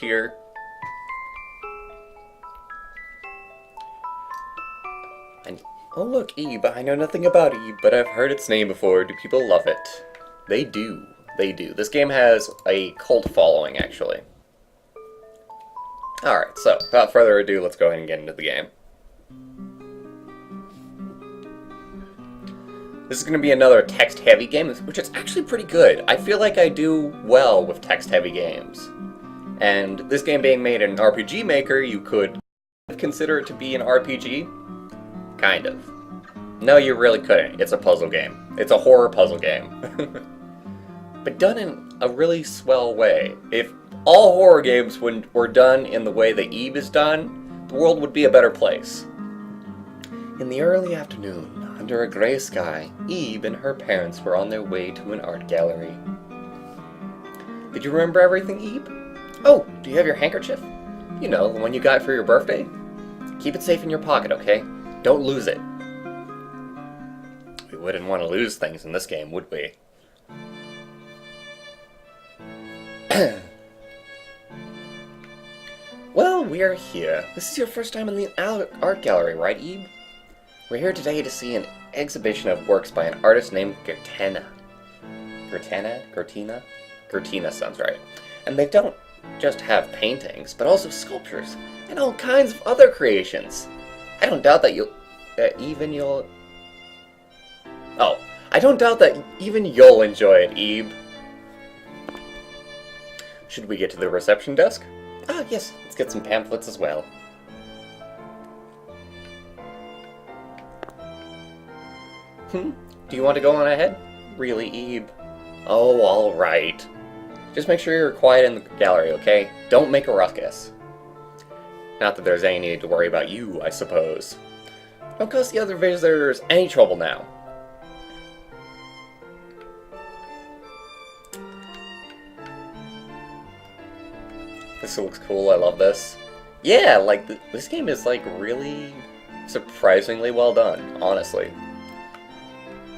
tier. And oh look, Ebe. I know nothing about Ebe, but I've heard its name before. Do people love it? They do. They do. This game has a cult following, actually. Alright, so, without further ado, let's go ahead and get into the game. This is going to be another text-heavy game, which is actually pretty good. I feel like I do well with text-heavy games. And this game being made in an RPG Maker, you could consider it to be an RPG? Kind of. No, you really couldn't. It's a puzzle game. It's a horror puzzle game. But done in a really swell way. If all horror games were done in the way that Ebe is done, the world would be a better place. In the early afternoon, under a gray sky, Ebe and her parents were on their way to an art gallery. Did you remember everything, Ebe? Oh, do you have your handkerchief? You know, the one you got for your birthday? Keep it safe in your pocket, okay? Don't lose it. We wouldn't want to lose things in this game, would we? Well, we're here. This is your first time in the art gallery, right, Ebe? We're here today to see an exhibition of works by an artist named Gertina. Gertina sounds right. And they don't just have paintings, but also sculptures, and all kinds of other creations. I don't doubt that I don't doubt that even you'll enjoy it, Ebe. Should we get to the reception desk? Ah, yes, let's get some pamphlets as well. Do you want to go on ahead? Really, Ebe? Oh, alright. Just make sure you're quiet in the gallery, okay? Don't make a ruckus. Not that there's any need to worry about you, I suppose. Don't cause the other visitors any trouble now. This looks cool, I love this. Yeah, like, this game is, like, really surprisingly well done, honestly.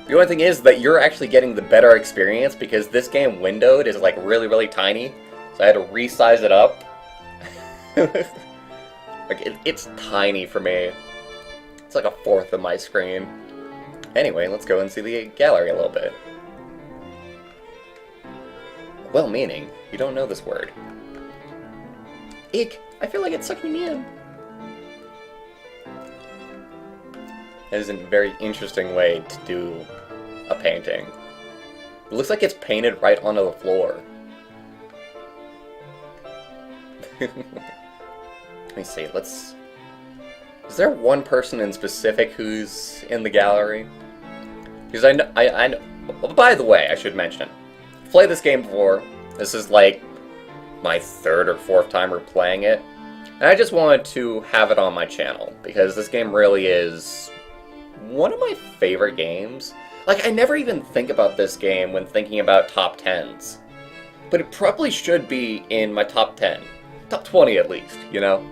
The only thing is that you're actually getting the better experience because this game windowed is, like, really, really tiny. So I had to resize it up. Like, it's tiny for me. It's like a fourth of my screen. Anyway, let's go and see the gallery a little bit. Well-meaning, you don't know this word. Eek! I feel like it's sucking me in. That is a very interesting way to do a painting. It looks like it's painted right onto the floor. Let me see, is there one person in specific who's in the gallery? Because I know, by the way, I should mention, I've played this game before. This is like my third or fourth time replaying it. And I just wanted to have it on my channel, because this game really is one of my favorite games. Like, I never even think about this game when thinking about top 10s. But it probably should be in my top 10. Top 20 at least, you know?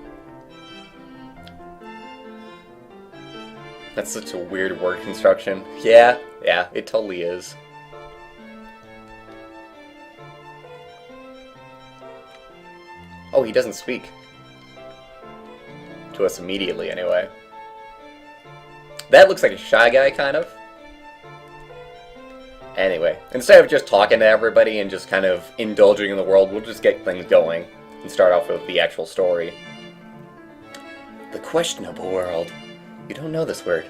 That's such a weird word construction. Yeah, it totally is. Oh, he doesn't speak. To us immediately, anyway. That looks like a shy guy, kind of. Anyway, instead of just talking to everybody and just kind of indulging in the world, we'll just get things going and start off with the actual story. The questionable world. You don't know this word.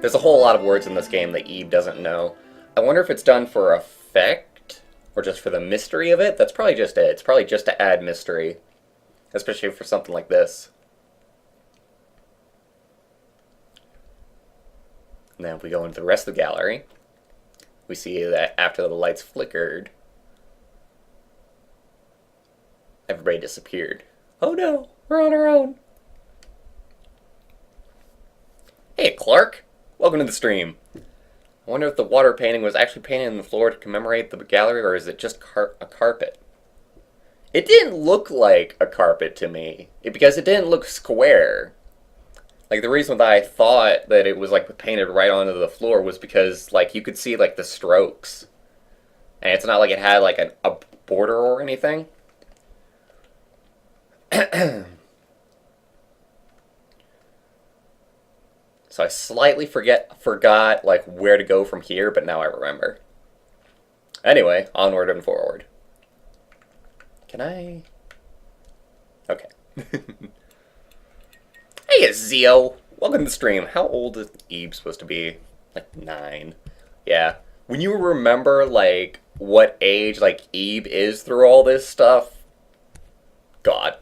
There's a whole lot of words in this game that Ebe doesn't know. I wonder if it's done for effect, or just for the mystery of it. That's probably just it. It's probably just to add mystery. Especially for something like this. Now if we go into the rest of the gallery, we see that after the lights flickered, everybody disappeared. Oh no, we're on our own. Hey Clark, welcome to the stream. I wonder if the water painting was actually painted on the floor to commemorate the gallery, or is it just a carpet? It didn't look like a carpet to me, because it didn't look square. Like, the reason that I thought that it was, like, painted right onto the floor was because, like, you could see, like, the strokes. And it's not like it had, like, a border or anything. So I slightly forgot like where to go from here, but now I remember. Anyway, onward and forward. Can I? Okay. Hey, it's Zio. Welcome to the stream. How old is Eve supposed to be? Like 9. Yeah. When you remember like what age like Eve is through all this stuff, God.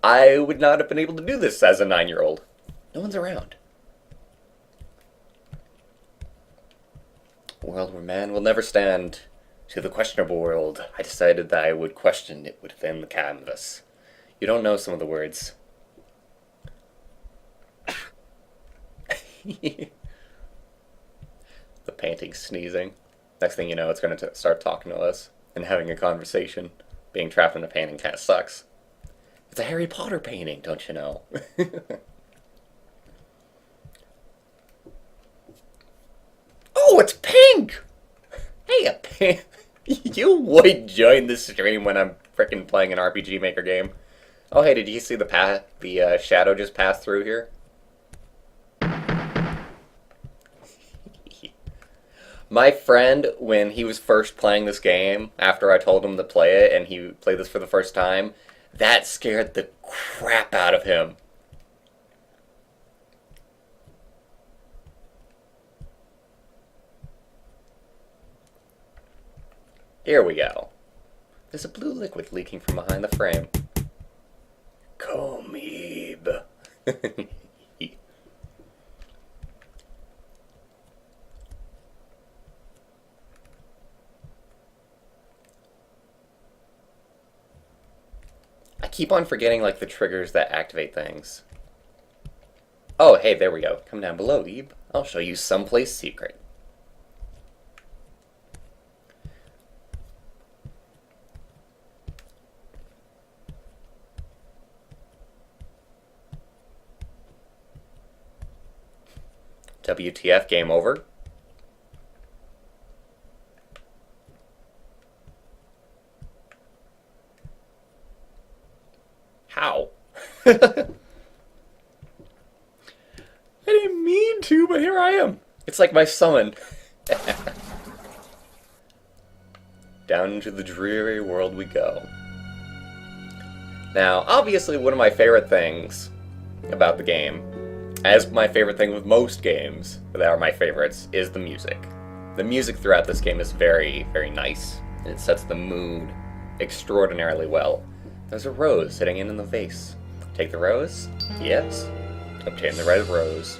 I would not have been able to do this as a 9-year-old. No one's around. A world where man will never stand to the questionable world. I decided that I would question it within the canvas. You don't know some of the words. The painting sneezing. Next thing you know, it's going to start talking to us and having a conversation. Being trapped in a painting kind of sucks. It's a Harry Potter painting, don't you know? Oh, it's pink! Hey, a pink. You would join the stream when I'm frickin' playing an RPG Maker game. Oh, hey, did you see the shadow just pass through here? My friend, when he was first playing this game, after I told him to play it, and he played this for the first time, that scared the crap out of him. Here we go. There's a blue liquid leaking from behind the frame. Comebe. I keep on forgetting like the triggers that activate things. Oh, hey, there we go. Come down below, Ebe. I'll show you someplace secret. WTF, game over. How? I didn't mean to, but here I am. It's like my summon. Down into the dreary world we go. Now, obviously one of my favorite things about the game, as my favorite thing with most games that are my favorites, is the music. The music throughout this game is very, very nice, and it sets the mood extraordinarily well. There's a rose sitting in the vase. Take the rose? Yes. Obtain the red rose.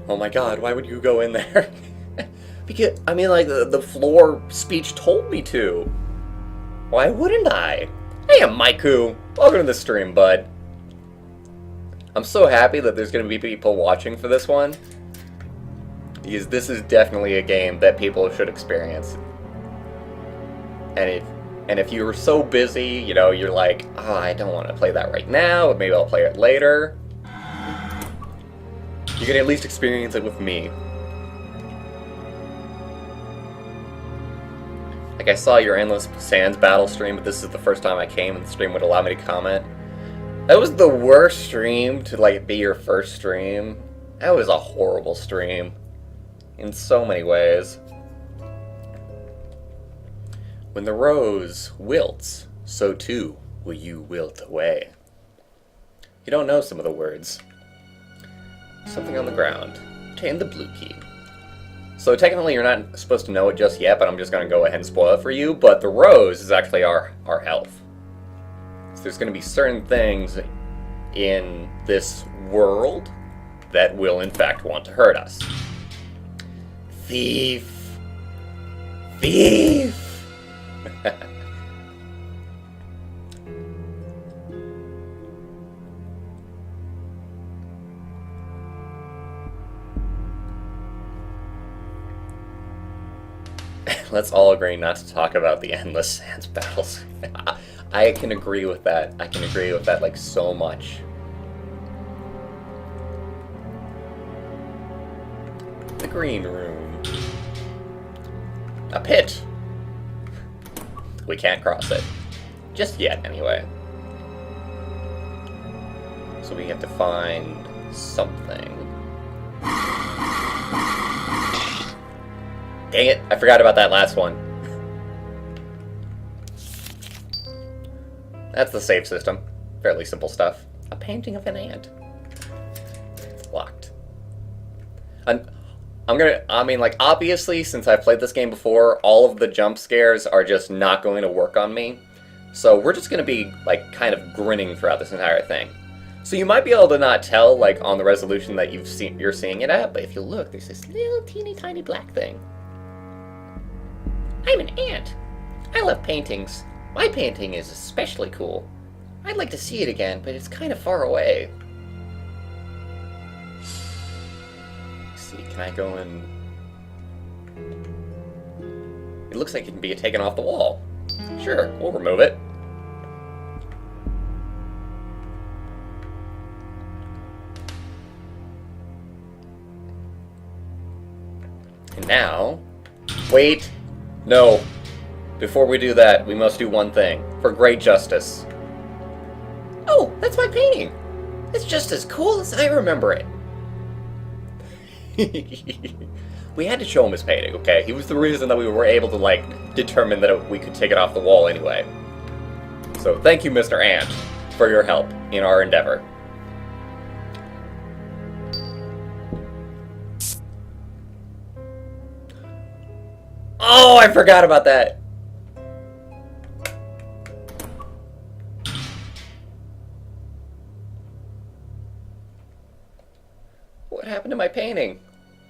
Oh my god, why would you go in there? Because, I mean, like, the floor speech told me to. Why wouldn't I? Hey, I'm Maiku. Welcome to the stream, bud. I'm so happy that there's going to be people watching for this one, because this is definitely a game that people should experience. And if you were so busy, you know, you're like, oh, I don't want to play that right now, but maybe I'll play it later, you can at least experience it with me. Like, I saw your Endless Sands battle stream, but this is the first time I came and the stream would allow me to comment. That was the worst stream to, like, be your first stream. That was a horrible stream. In so many ways. When the rose wilts, so too will you wilt away. You don't know some of the words. Something on the ground. Obtain the blue key. So technically you're not supposed to know it just yet, but I'm just going to go ahead and spoil it for you. But the rose is actually our health. So there's going to be certain things in this world that will in fact want to hurt us. Thief! Thief! Let's all agree not to talk about the Endless Sands battles. I can agree with that. I can agree with that, like, so much. The green room. A pit! We can't cross it. Just yet, anyway. So we have to find something. Dang it, I forgot about that last one. That's the save system. Fairly simple stuff. A painting of an ant. It's locked. Obviously, since I've played this game before, all of the jump scares are just not going to work on me. So we're just going to be, like, kind of grinning throughout this entire thing. So you might be able to not tell, like, on the resolution that you're seeing it at, but if you look, there's this little teeny tiny black thing. I'm an ant. I love paintings. My painting is especially cool. I'd like to see it again, but it's kind of far away. Let's see, can I go in? It looks like it can be taken off the wall. Sure, we'll remove it. And now... Wait! No! Before we do that, we must do one thing. For great justice. Oh, that's my painting! It's just as cool as I remember it. We had to show him his painting, okay? He was the reason that we were able to, like, determine that we could take it off the wall anyway. So thank you, Mr. Ant, for your help in our endeavor. Oh, I forgot about that! What happened to my painting?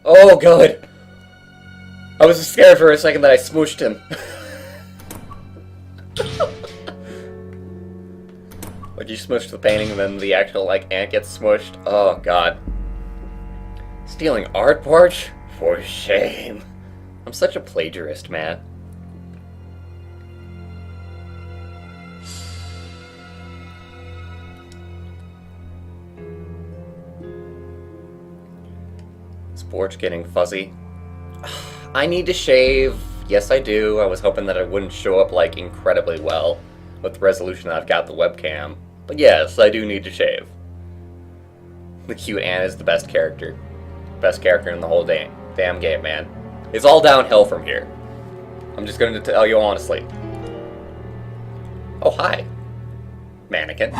Oh, good! I was scared for a second that I smooshed him. Like, you smushed the painting and then the actual, like, ant gets smushed. Oh, God. Stealing art, Bwarch? For shame. I'm such a plagiarist, man. Is Bwarch getting fuzzy? I need to shave. Yes, I do. I was hoping that it wouldn't show up, like, incredibly well with the resolution I've got the webcam. But yes, I do need to shave. The cute ant is the best character. Best character in the whole damn game, man. It's all downhill from here. I'm just going to tell you honestly. Oh, hi. Mannequin.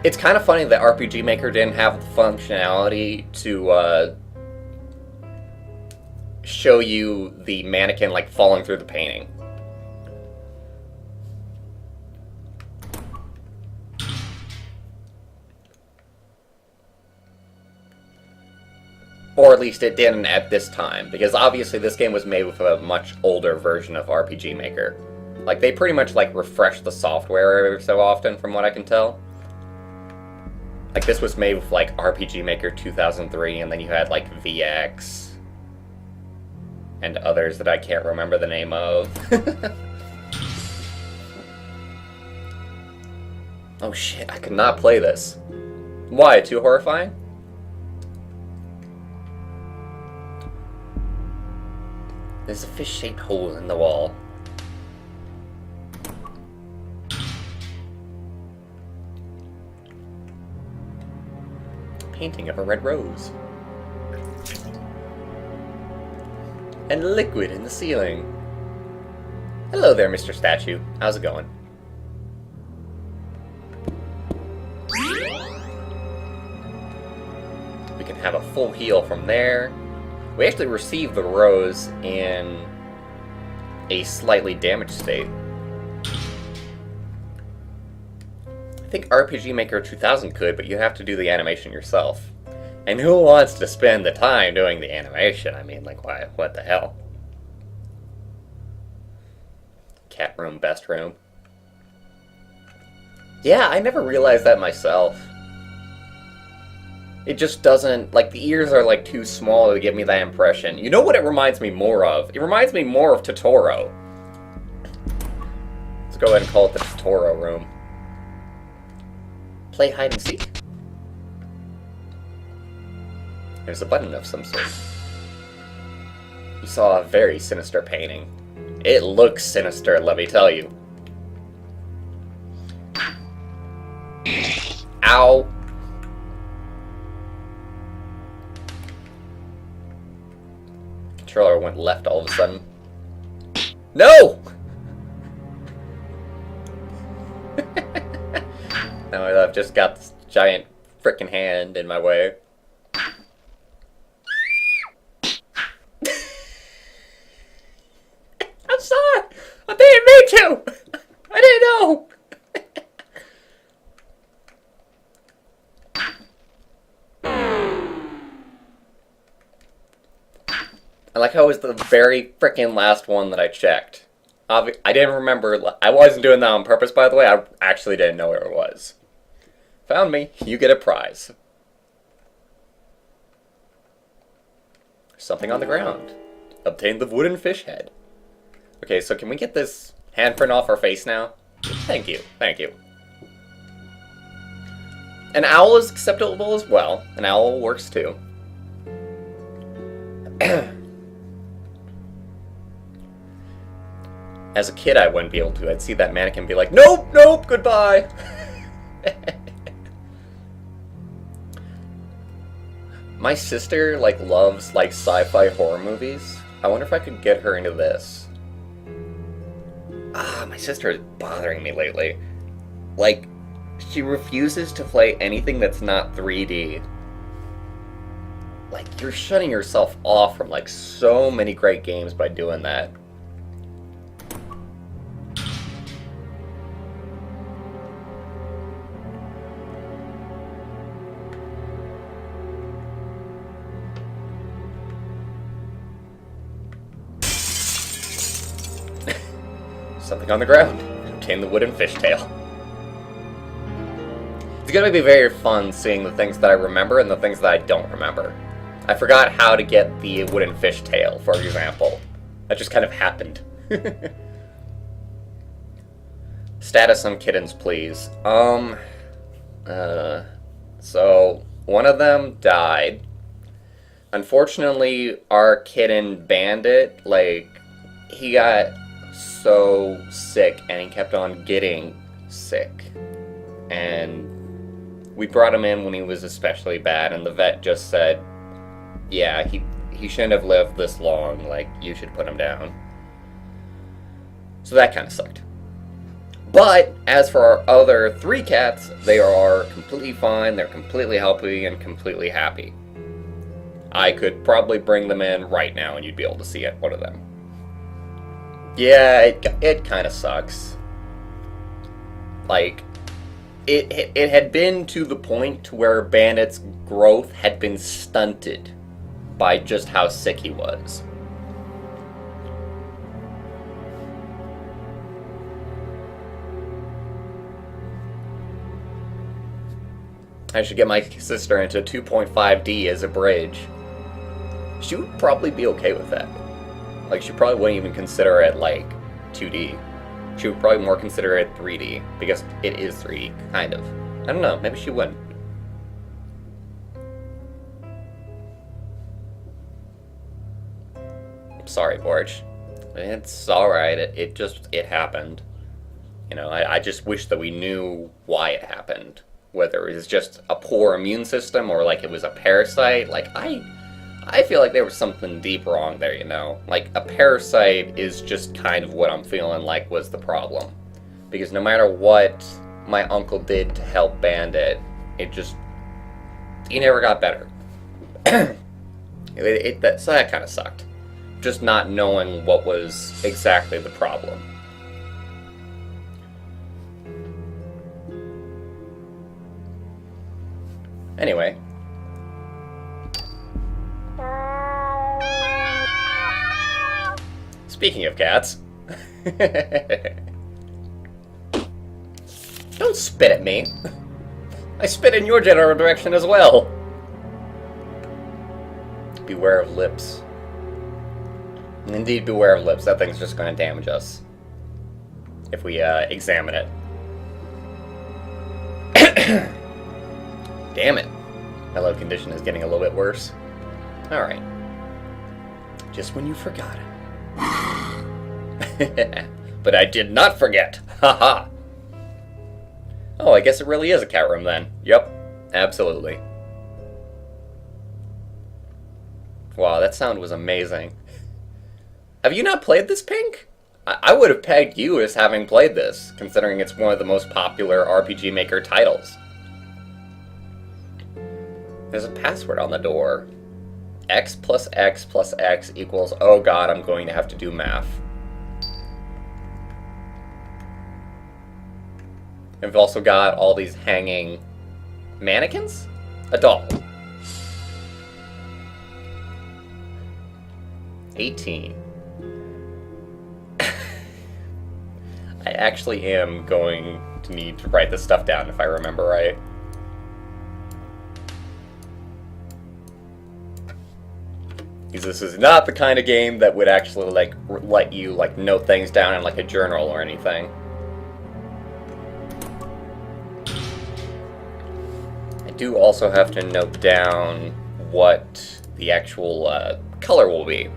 It's kind of funny that RPG Maker didn't have the functionality to show you the mannequin, like, falling through the painting. Or at least it didn't at this time, because obviously this game was made with a much older version of RPG Maker. Like, they pretty much, like, refresh the software every so often, from what I can tell. Like, this was made with, like, RPG Maker 2003, and then you had, like, VX, and others that I can't remember the name of. Oh shit, I could not play this. Why? Too horrifying? There's a fish-shaped hole in the wall. Painting of a red rose. And liquid in the ceiling. Hello there, Mr. Statue. How's it going? We can have a full heal from there. We actually received the rose in a slightly damaged state. I think RPG Maker 2000 could, but you have to do the animation yourself. And who wants to spend the time doing the animation? I mean, like, why? What the hell? Cat room, best room. Yeah, I never realized that myself. It just doesn't, like, the ears are, like, too small to give me that impression. You know what it reminds me more of? It reminds me more of Totoro. Let's go ahead and call it the Totoro room. play hide and seek. There's a button of some sort. You saw a very sinister painting. It looks sinister, let me tell you. Ow. Controller went left all of a sudden. No! Now I've just got this giant frickin' hand in my way. I'm sorry! I didn't mean to! I didn't know! I like how it was the very frickin' last one that I checked. I didn't remember. I wasn't doing that on purpose, by the way. I actually didn't know where it was. Found me. You get a prize. Something on the ground. Obtain the wooden fish head. Okay, so can we get this handprint off our face now? Thank you. Thank you. An owl is acceptable as well. An owl works too. As a kid, I wouldn't be able to. I'd see that mannequin and be like, nope, nope, goodbye. My sister, loves, sci-fi horror movies. I wonder if I could get her into this. My sister is bothering me lately. She refuses to play anything that's not 3D. You're shutting yourself off from, so many great games by doing that. Something on the ground. Obtain the wooden fishtail. It's gonna be very fun seeing the things that I remember and the things that I don't remember. I forgot how to get the wooden fishtail, for example. That just kind of happened. Status on kittens, please. So, one of them died. Unfortunately, our kitten Bandit, he got so sick and he kept on getting sick. And we brought him in when he was especially bad, and the vet just said, yeah, he shouldn't have lived this long, you should put him down. So that kind of sucked. But, as for our other 3 cats, they are completely fine, they're completely healthy, and completely happy. I could probably bring them in right now and you'd be able to see it, one of them. Yeah, it kind of sucks. It had been to the point to where Bandit's growth had been stunted by just how sick he was. I should get my sister into 2.5D as a bridge. She would probably be okay with that. She probably wouldn't even consider it, 2D. She would probably more consider it 3D, because it is 3D, kind of. I don't know, maybe she wouldn't. I'm sorry, Bwarch. It's alright, it happened. I just wish that we knew why it happened. Whether it was just a poor immune system, or it was a parasite, I feel like there was something deep wrong there, a parasite is just kind of what I'm feeling was the problem. Because no matter what my uncle did to help Bandit, he never got better. So that kind of sucked. Just not knowing what was exactly the problem. Anyway. Speaking of cats. Don't spit at me. I spit in your general direction as well. Beware of lips. Indeed, beware of lips. That thing's just going to damage us if we examine it. Damn it. My load condition is getting a little bit worse. Alright. Just when you forgot it. But I did not forget. Haha. Oh, I guess it really is a cat room then. Yep. Absolutely. Wow, that sound was amazing. Have you not played this, Pink? I would have pegged you as having played this, considering it's one of the most popular RPG Maker titles. There's a password on the door. X plus X plus X equals... Oh god, I'm going to have to do math. We've also got all these hanging mannequins? A doll. 18. I actually am going to need to write this stuff down if I remember right. Because this is not the kind of game that would actually, like, let you, like, note things down in, like, a journal or anything. I do also have to note down what the actual color will be.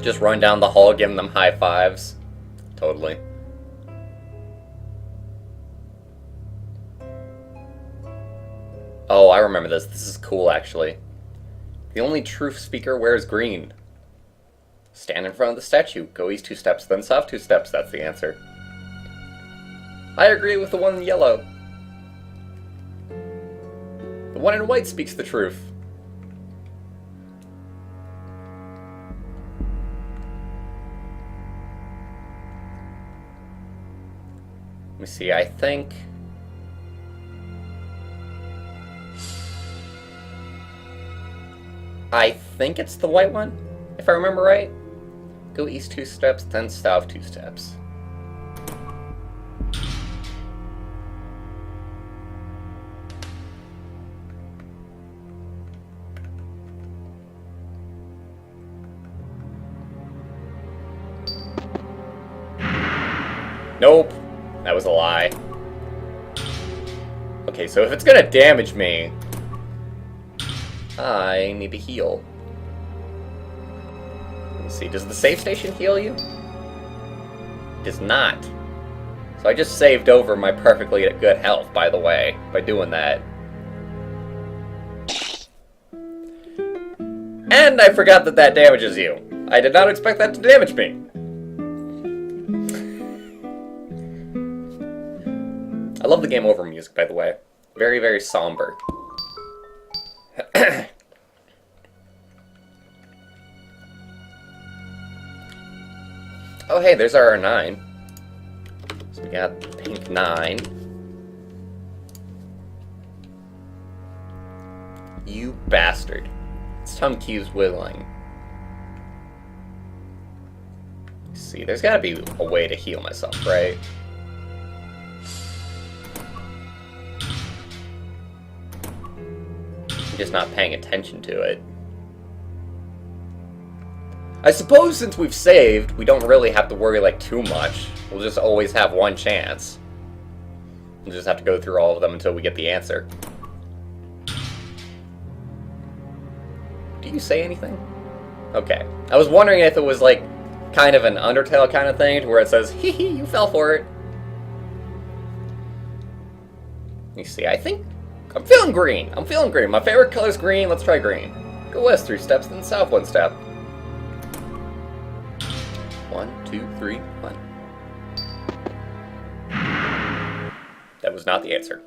Just run down the hall, giving them high fives. Totally. Oh, I remember this. This is cool, actually. The only truth speaker wears green. Stand in front of the statue. Go east 2 steps, then south 2 steps. That's the answer. I agree with the one in yellow. The one in white speaks the truth. Let me see, I think it's the white one, if I remember right. Go east 2 steps, then south 2 steps. Nope. That was a lie. Okay, so if it's gonna damage me, I need to heal. Let me see, does the save station heal you? It does not. So I just saved over my perfectly good health, by the way, by doing that. And I forgot that that damages you. I did not expect that to damage me. I love the game over music, by the way. Very, very somber. Oh, hey, there's our 9. So we got pink 9. You bastard. It's Tom Q's whittling. Let's see, there's gotta be a way to heal myself, right? Just not paying attention to it. I suppose since we've saved, we don't really have to worry like too much. We'll just always have one chance. We'll just have to go through all of them until we get the answer. Do you say anything? Okay. I was wondering if it was like kind of an Undertale kind of thing, where it says, hee hee, you fell for it. Let me see, I think I'm feeling green. I'm feeling green. My favorite color is green. Let's try green. Go west 3 steps, then south 1 step. 1, 2, 3, 1. That was not the answer.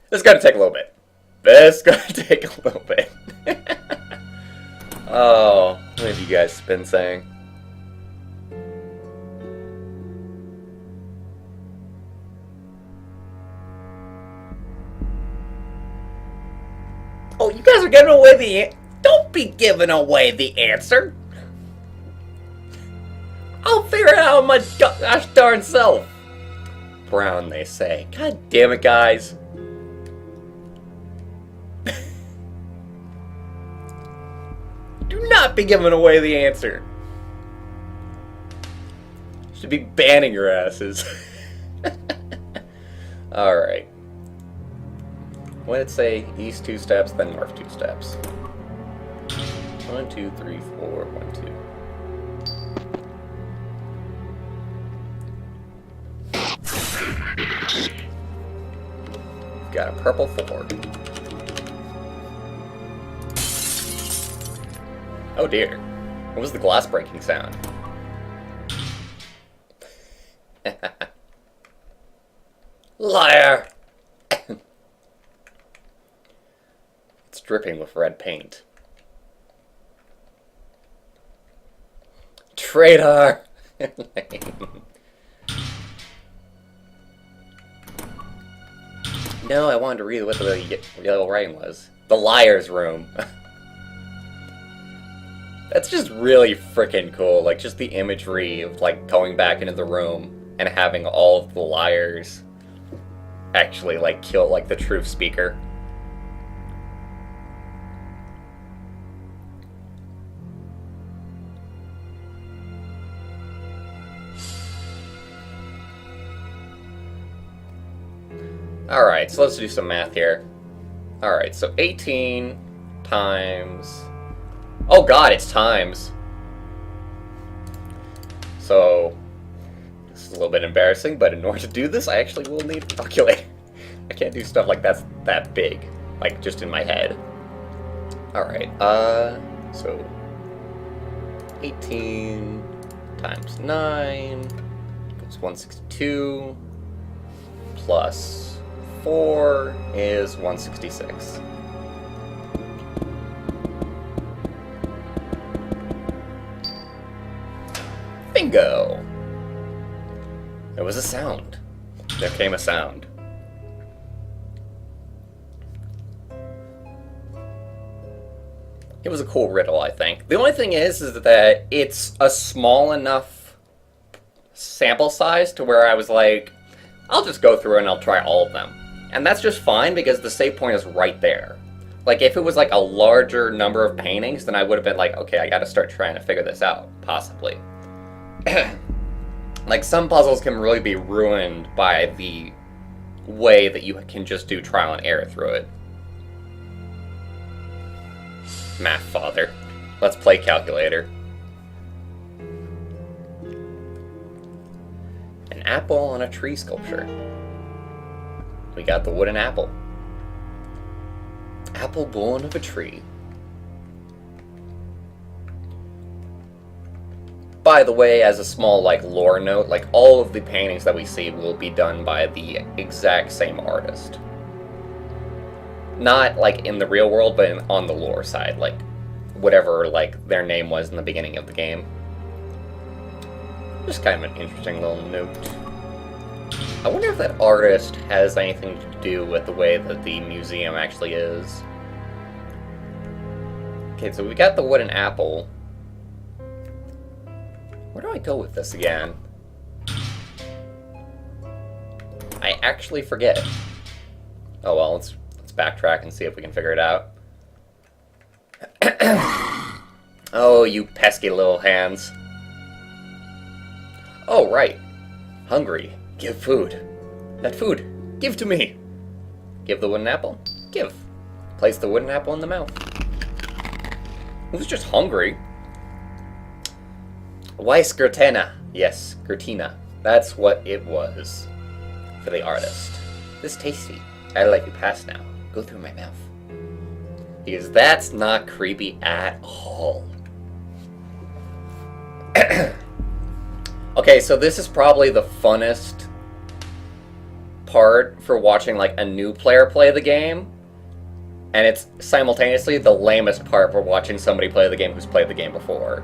This is gonna take a little bit. This is gonna take a little bit. Oh, what have you guys been saying? Oh, you guys are giving away the... Don't be giving away the answer! I'll figure it out my gosh darn self! Brown, they say. God damn it, guys. Do not be giving away the answer. Should be banning your asses. Alright. When it say east 2 steps, then north 2 steps. 1, 2, 3, 4, 1, 2. Got a purple 4. Oh dear. What was the glass breaking sound? Liar! It's dripping with red paint. Traitor! No, I wanted to read what the yellow writing was. The liar's room. That's just really freaking cool. Like, just the imagery of, like, going back into the room and having all of the liars actually, like, kill, like, the truth speaker. Alright, so let's do some math here. Alright, so 18 times... Oh god, it's times! So, this is a little bit embarrassing, but in order to do this, I actually will need a calculator. I can't do stuff like that's that big, like just in my head. Alright, so 18 times 9 equals 162 plus 4 is 166. Bingo! There was a sound. There came a sound. It was a cool riddle, I think. The only thing is that it's a small enough sample size to where I was like, I'll just go through and I'll try all of them. And that's just fine because the save point is right there. Like, if it was like a larger number of paintings, then I would have been like, okay, I gotta start trying to figure this out, possibly. Like, some puzzles can really be ruined by the way that you can just do trial and error through it. Math father. Let's play calculator. An apple on a tree sculpture. We got the wooden apple. Apple born of a tree. By the way, as a small, like, lore note, like, all of the paintings that we see will be done by the exact same artist. Not, like, in the real world, but on the lore side, like, whatever, like, their name was in the beginning of the game. Just kind of an interesting little note. I wonder if that artist has anything to do with the way that the museum actually is. Okay, so we got the wooden apple. Where do I go with this again? I actually forget. Oh well, let's backtrack and see if we can figure it out. Oh, you pesky little hands. Oh, right. Hungry. Give food. That food. Give to me. Give the wooden apple. Give. Place the wooden apple in the mouth. Who's just hungry? Why Skirtina? Yes, Skirtina. That's what it was. For the artist. This tasty. I'll let you pass now. Go through my mouth. Because that's not creepy at all. Okay, so this is probably the funnest part for watching, like, a new player play the game. And it's simultaneously the lamest part for watching somebody play the game who's played the game before.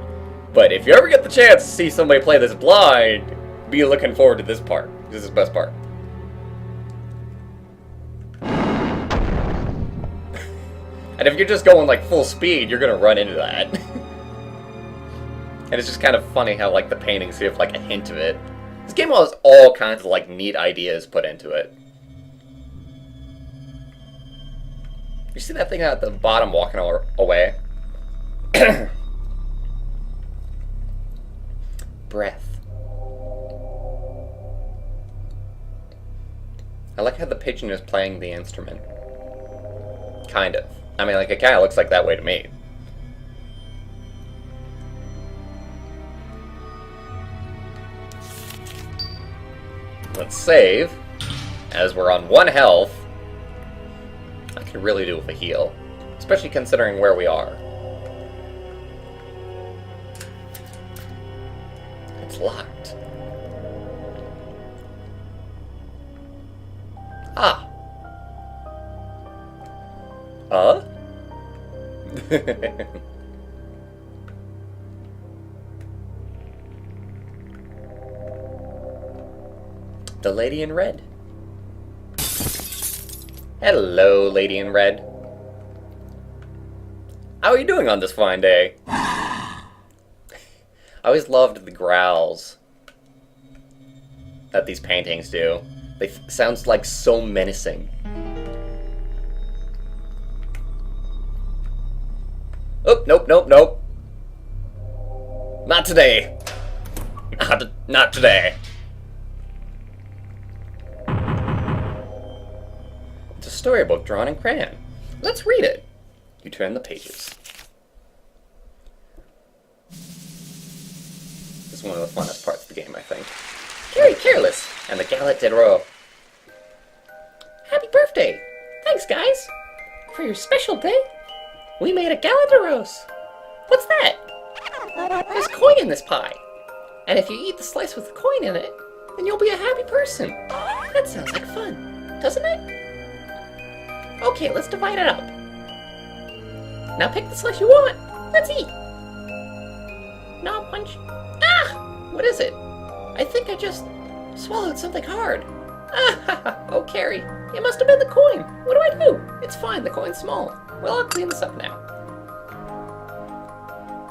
But if you ever get the chance to see somebody play this blind, be looking forward to this part. This is the best part. And if you're just going, like, full speed, you're gonna run into that. And it's just kind of funny how, like, the paintings have, like, a hint of it. This game has all kinds of, like, neat ideas put into it. You see that thing at the bottom walking away? Breath. I like how the pigeon is playing the instrument. Kind of. I mean, like, it kind of looks like that way to me. Let's save, as we're on 1 health. I can really do with a heal, especially considering where we are. It's locked. Ah. The lady in red. Hello, lady in red. How are you doing on this fine day? I always loved the growls that these paintings do. They sounds like so menacing. Oh, nope, nope, nope. Not today. Not today. It's a storybook drawn in crayon. Let's read it. You turn the pages. This is one of the funnest parts of the game, I think. Carrie Careless and the Galette de Roe. Happy birthday! Thanks, guys! For your special day, we made a Galette de Rose. What's that? There's coin in this pie. And if you eat the slice with the coin in it, then you'll be a happy person. That sounds like fun, doesn't it? Okay, let's divide it up. Now pick the slice you want. Let's eat. No punch. Ah! What is it? I think I just swallowed something hard. Ah! Oh, Carrie, it must have been the coin. What do I do? It's fine, the coin's small. Well, I'll clean this up now.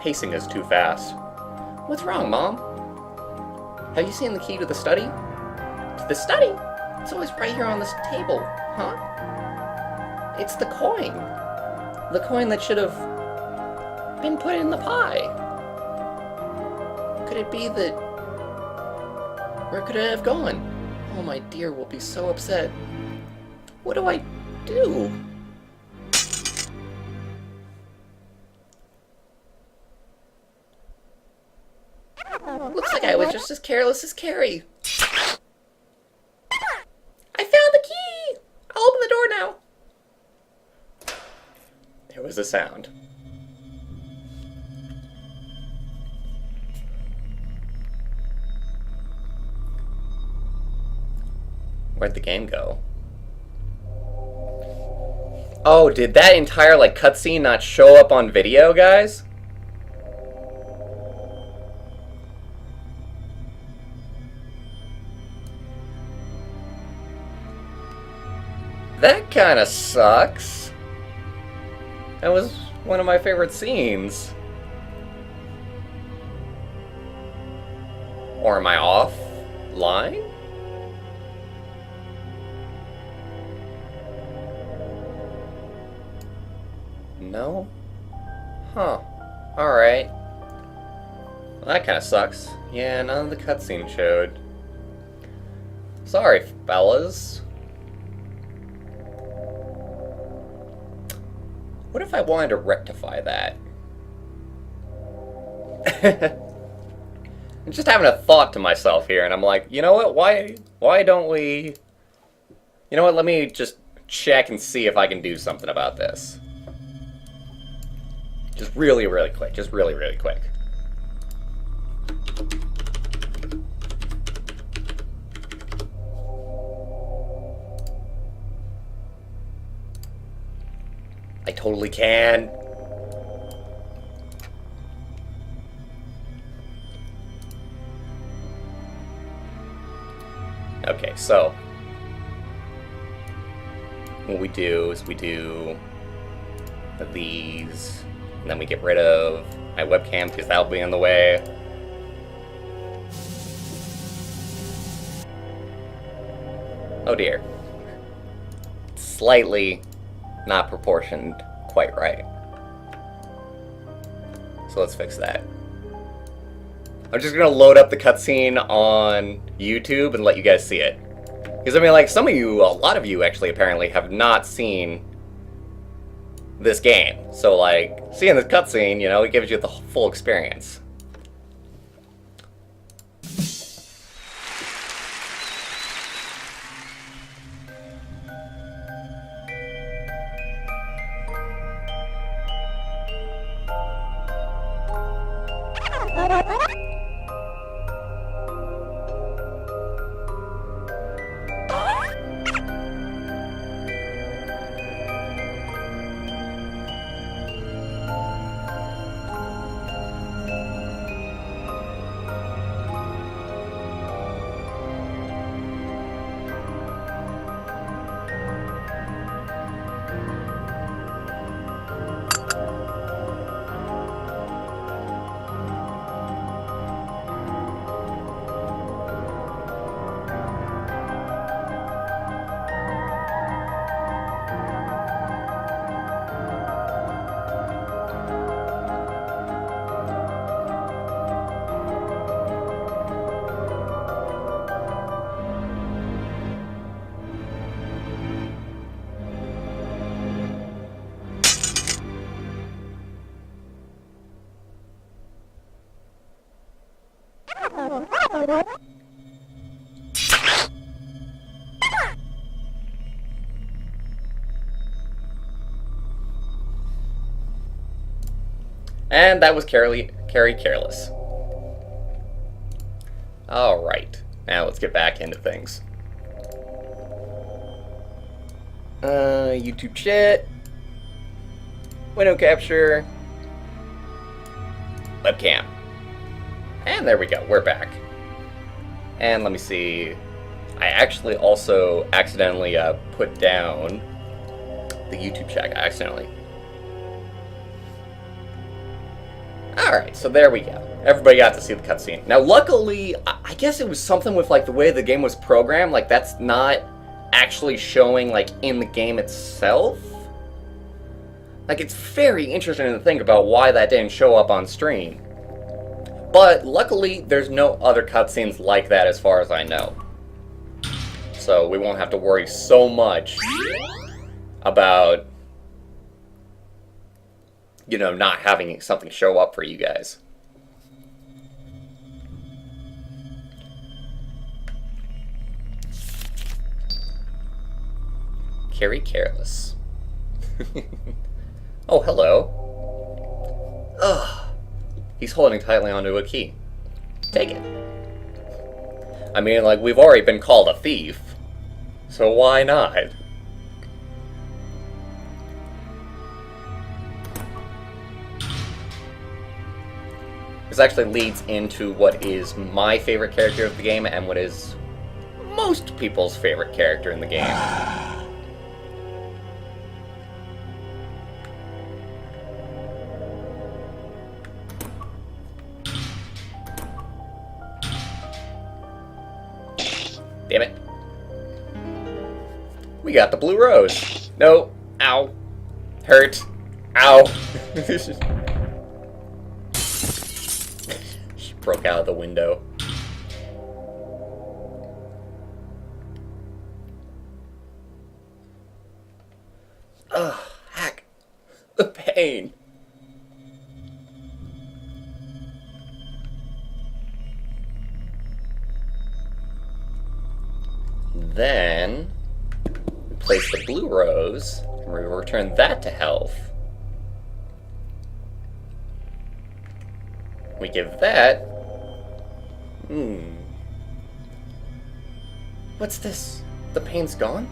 Pacing is too fast. What's wrong, Mom? Have you seen the key to the study? To the study? It's always right here on this table, huh? It's the coin. The coin that should have been put in the pie. Could it be that... Where could it have gone? Oh, my dear will be so upset. What do I do? Looks like I was just as careless as Carrie. I found the key! I'll open the door now. There was a sound. Where'd the game go? Oh, did that entire, like, cutscene not show up on video, guys? That kinda sucks. That was one of my favorite scenes. Or am I offline? No? Huh. Alright. Well, that kinda sucks. Yeah, none of the cutscene showed. Sorry, fellas. What if I wanted to rectify that? I'm just having a thought to myself here, and I'm like, you know what, why don't we... You know what, let me just check and see if I can do something about this. Just really, really quick. Just really, really quick. I totally can. Okay, so what we do is we do these, and then we get rid of my webcam because that'll be in the way. Oh dear. Slightly not proportioned quite right. So let's fix that. I'm just gonna load up the cutscene on YouTube and let you guys see it. Because, I mean, like, some of you, a lot of you actually apparently have not seen this game. So, like, seeing this cutscene, you know, it gives you the full experience. And that was Carrie Careless. Alright, now let's get back into things. YouTube chat, window capture, webcam. And there we go, we're back. And let me see, I actually also accidentally put down the YouTube chat, accidentally. Alright, so there we go. Everybody got to see the cutscene. Now, luckily, I guess it was something with, like, the way the game was programmed. Like, that's not actually showing, like, in the game itself. Like, it's very interesting to think about why that didn't show up on stream. But, luckily, there's no other cutscenes like that as far as I know. So, we won't have to worry so much about, you know, not having something show up for you guys. Carrie Careless. Oh, hello. Ugh. He's holding tightly onto a key. Take it. I mean, like, we've already been called a thief, so why not? This actually leads into what is my favorite character of the game and what is most people's favorite character in the game. Damn it. We got the blue rose. No. Ow. Hurt. Ow. She broke out of the window. Ugh, heck. The pain. Then, we place the blue rose, and we return that to health. We give that... What's this? The pain's gone?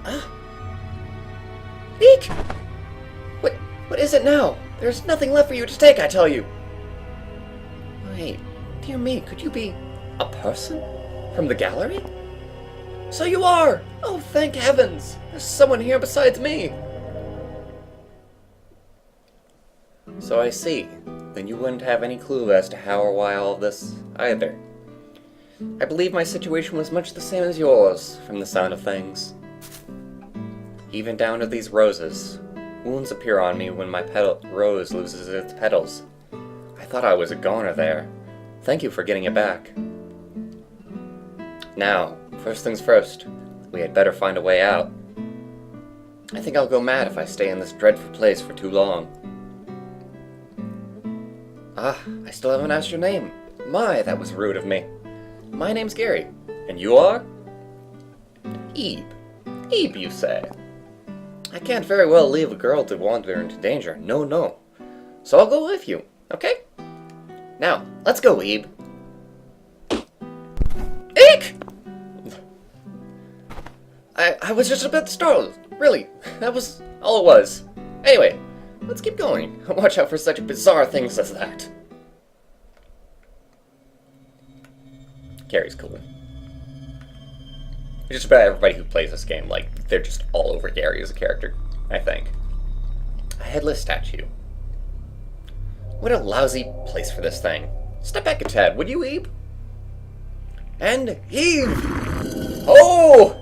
Ah! Eek! What is it now? There's nothing left for you to take, I tell you! Wait, dear me, could you be a person? From the gallery? So you are! Oh, thank heavens! There's someone here besides me! So I see. Then you wouldn't have any clue as to how or why all of this, either. I believe my situation was much the same as yours, from the sound of things. Even down to these roses. Wounds appear on me when my rose loses its petals. I thought I was a goner there. Thank you for getting it back. Now, first things first, we had better find a way out. I think I'll go mad if I stay in this dreadful place for too long. Ah, I still haven't asked your name. My, that was rude of me. My name's Gary. And you are? Ebe. Ebe, you say? I can't very well leave a girl to wander into danger. No, no. So I'll go with you, okay? Now, let's go, Ebe. Eek! I was just a bit startled. Really, that was all it was. Anyway, let's keep going. Watch out for such bizarre things as that. Gary's cool. Just about everybody who plays this game, like, they're just all over Gary as a character, I think. A headless statue. What a lousy place for this thing. Step back a tad, would you, Ebe? And heave! Oh!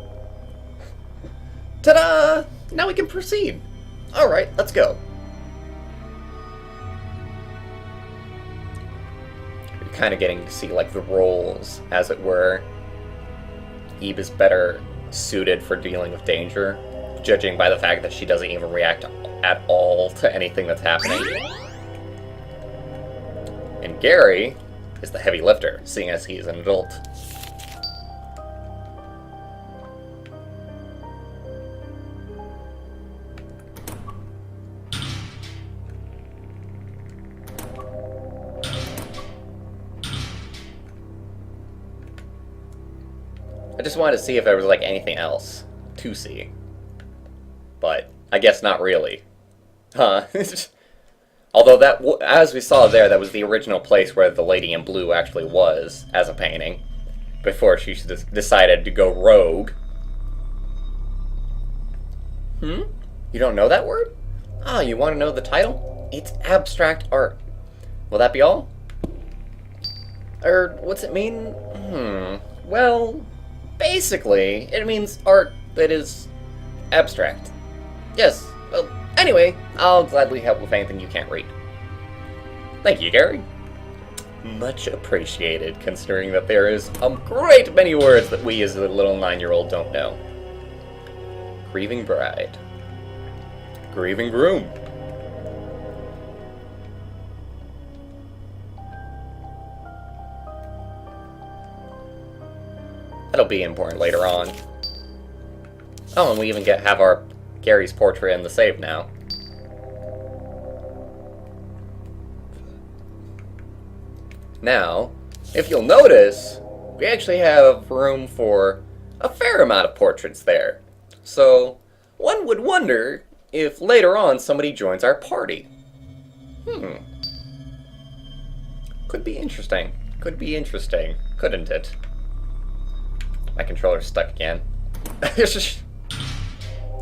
Ta-da! Now we can proceed. Alright, let's go. You're kind of getting to see, like, the roles, as it were. Ebe is better suited for dealing with danger, judging by the fact that she doesn't even react at all to anything that's happening. And Gary is the heavy lifter, seeing as he's an adult. I just wanted to see if there was, like, anything else to see. But I guess not really. Huh. Although that, as we saw there, that was the original place where the lady in blue actually was, as a painting. Before she decided to go rogue. You don't know that word? Ah, you want to know the title? It's abstract art. Will that be all? Or, what's it mean? Well, basically, it means art that is abstract. Yes, well, anyway, I'll gladly help with anything you can't read. Thank you, Gary. Much appreciated, considering that there is a great many words that we as a little 9-year-old don't know. Grieving bride. Grieving groom. That'll be important later on. Oh, and we even have our Gary's portrait in the save now. Now, if you'll notice, we actually have room for a fair amount of portraits there. So, one would wonder if later on somebody joins our party. Could be interesting. Could be interesting, couldn't it? My controller's stuck again.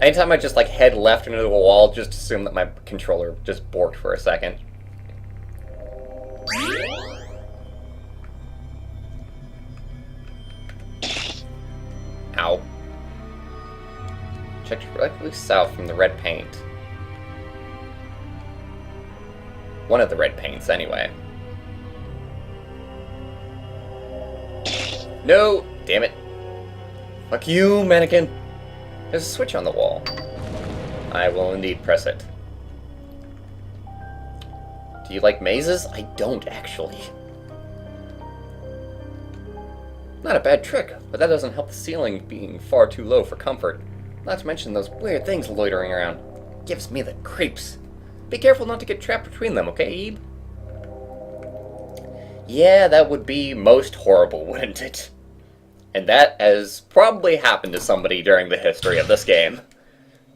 Anytime I just, like, head left into the wall, just assume that my controller just borked for a second. Ow. Check directly south from the red paint. One of the red paints, anyway. No! Damn it. Fuck you, mannequin! There's a switch on the wall. I will indeed press it. Do you like mazes? I don't, actually. Not a bad trick, but that doesn't help the ceiling being far too low for comfort. Not to mention those weird things loitering around. Gives me the creeps. Be careful not to get trapped between them, okay, Ebe? Yeah, that would be most horrible, wouldn't it? And that has probably happened to somebody during the history of this game.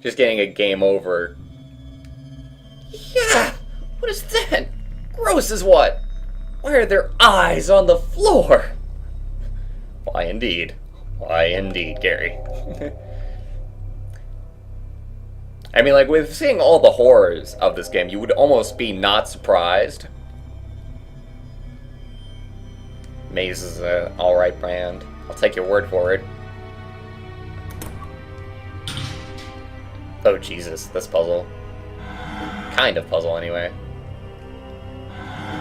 Just getting a game over. Yeah! What is that? Gross is what? Why are there eyes on the floor? Why indeed. Why indeed, Gary. I mean, like, with seeing all the horrors of this game, you would almost be not surprised. Maze is an alright brand. I'll take your word for it. Oh, Jesus, this puzzle. Kind of puzzle, anyway.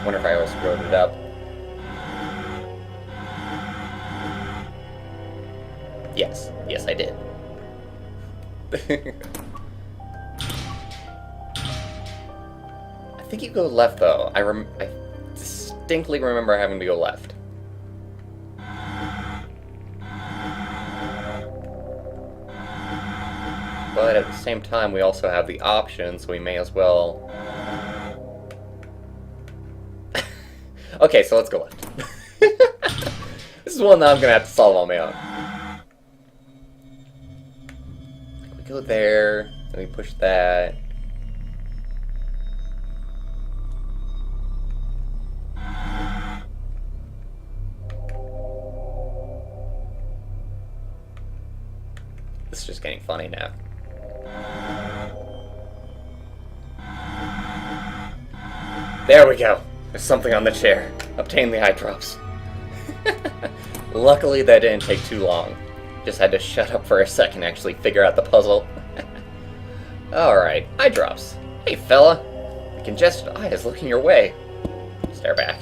Wonder if I always wrote it up. Yes. Yes, I did. I think you go left, though. I distinctly remember having to go left. But at the same time, we also have the option, so we may as well... Okay, so let's go left. This is one that I'm gonna have to solve on my own. We go there, then we push that. This is just getting funny now. There we go. There's something on the chair. Obtain the eye drops. Luckily that didn't take too long. Just had to shut up for a second to actually figure out the puzzle. Alright, eye drops. Hey fella. The congested eye is looking your way. Stare back.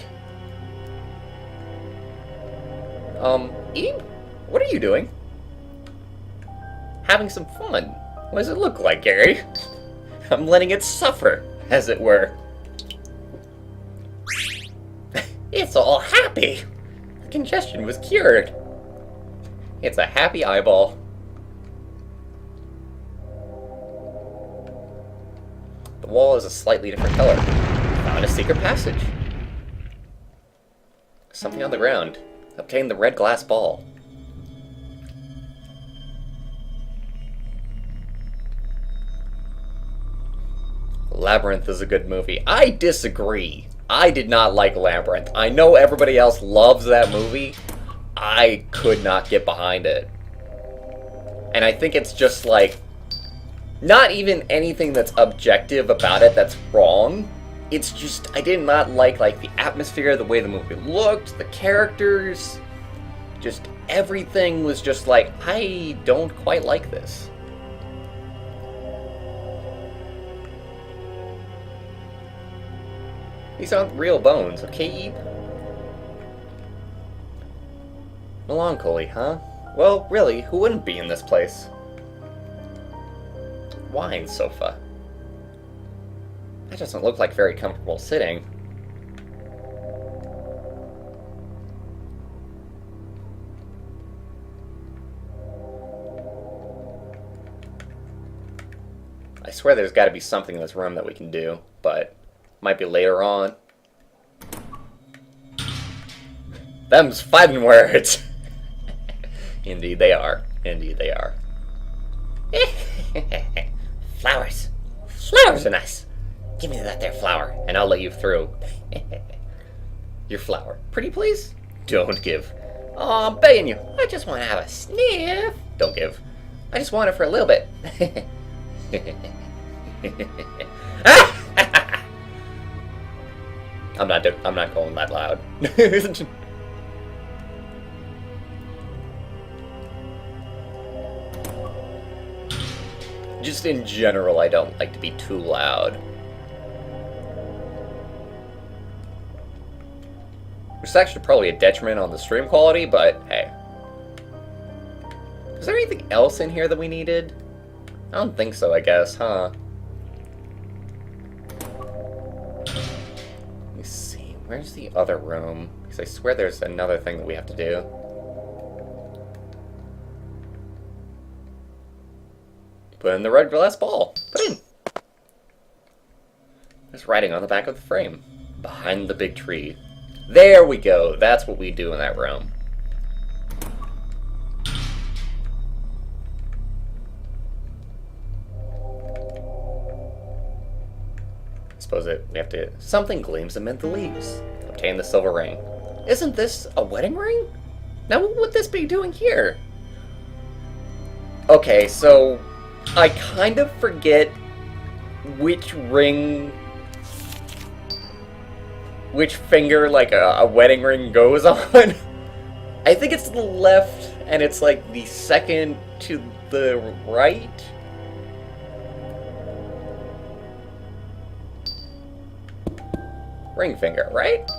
Ebe? What are you doing? Having some fun. What does it look like, Gary? I'm letting it suffer, as it were. It's all happy! The congestion was cured. It's a happy eyeball. The wall is a slightly different color. Found a secret passage. Something on the ground. Obtain the red glass ball. Labyrinth is a good movie. I disagree. I did not like Labyrinth. I know everybody else loves that movie. I could not get behind it. And I think it's just like, not even anything that's objective about it that's wrong. It's just, I did not like the atmosphere, the way the movie looked, the characters. Just everything was just like, I don't quite like this. These aren't real bones, okay, Ebe? Melancholy, huh? Well, really, who wouldn't be in this place? Wine sofa. That doesn't look like very comfortable sitting. I swear there's got to be something in this room that we can do, but might be later on. Them's fighting words! Indeed they are. Indeed they are. Flowers. Flowers are nice. Give me that there flower, and I'll let you through. Your flower. Pretty please? Don't give. Oh, I'm begging you. I just want to have a sniff. Don't give. I just want it for a little bit. I'm not going that loud. Just in general, I don't like to be too loud. Which is actually probably a detriment on the stream quality, but hey. Is there anything else in here that we needed? I don't think so, I guess, huh? Let me see, where's the other room? Because I swear there's another thing that we have to do. Put in the red glass ball. Put in. There's writing on the back of the frame. Behind the big tree. There we go. That's what we do in that room. I suppose we have to... Something gleams amid the leaves. Obtain the silver ring. Isn't this a wedding ring? Now what would this be doing here? Okay, so... I kind of forget which ring, which finger, like, a wedding ring goes on. I think it's the left, and it's, like, the second to the right. ring finger, right?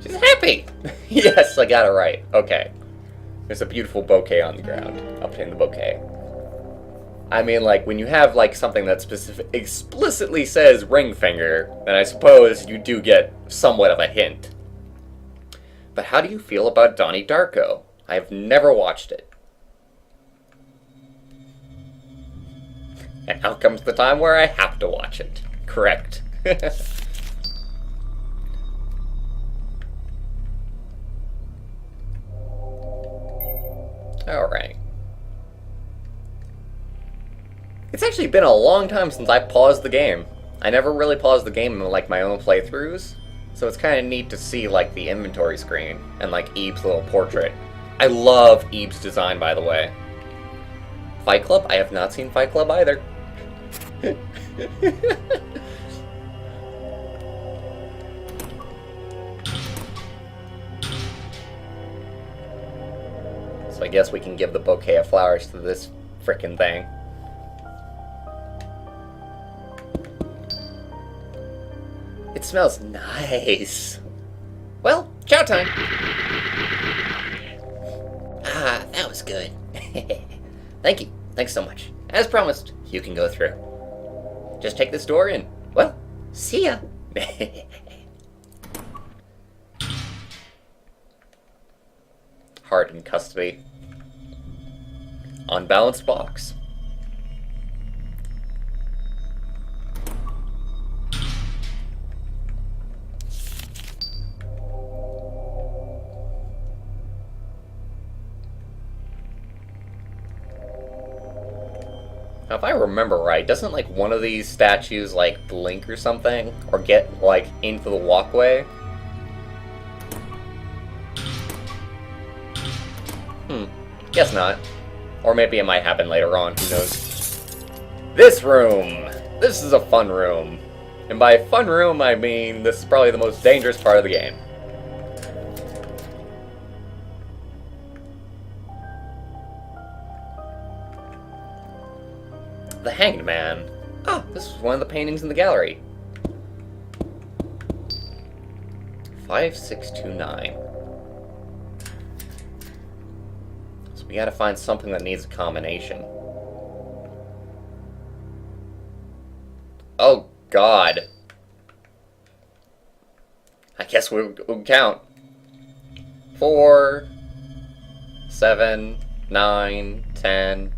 She's happy! Yes, I got it right. Okay. There's a beautiful bouquet on the ground. Obtain the bouquet. I mean, like, when you have, like, something that explicitly says ring finger, then I suppose you do get somewhat of a hint. But how do you feel about Donnie Darko? I've never watched it. And now comes the time where I have to watch it. Correct. Alright. It's actually been a long time since I paused the game. I never really paused the game in, like, my own playthroughs, so it's kind of neat to see, like, the inventory screen and, like, Eve's little portrait. I love Eve's design, by the way. Fight Club? I have not seen Fight Club either. So I guess we can give the bouquet of flowers to this frickin' thing. It smells nice. Well, chow time. Ah, that was good. Thank you. Thanks so much. As promised, you can go through. Just take this door and, well, see ya. Heart in custody. Unbalanced box. Now, if I remember right, doesn't, like, one of these statues, like, blink or something? Or get, like, into the walkway? Guess not. Or maybe it might happen later on, who knows. This room! This is a fun room. And by fun room, I mean this is probably the most dangerous part of the game. The Hanged Man. Oh, this is one of the paintings in the gallery. 5629. So we gotta find something that needs a combination. Oh, God. I guess we'll count. 4, 7, 9, 10...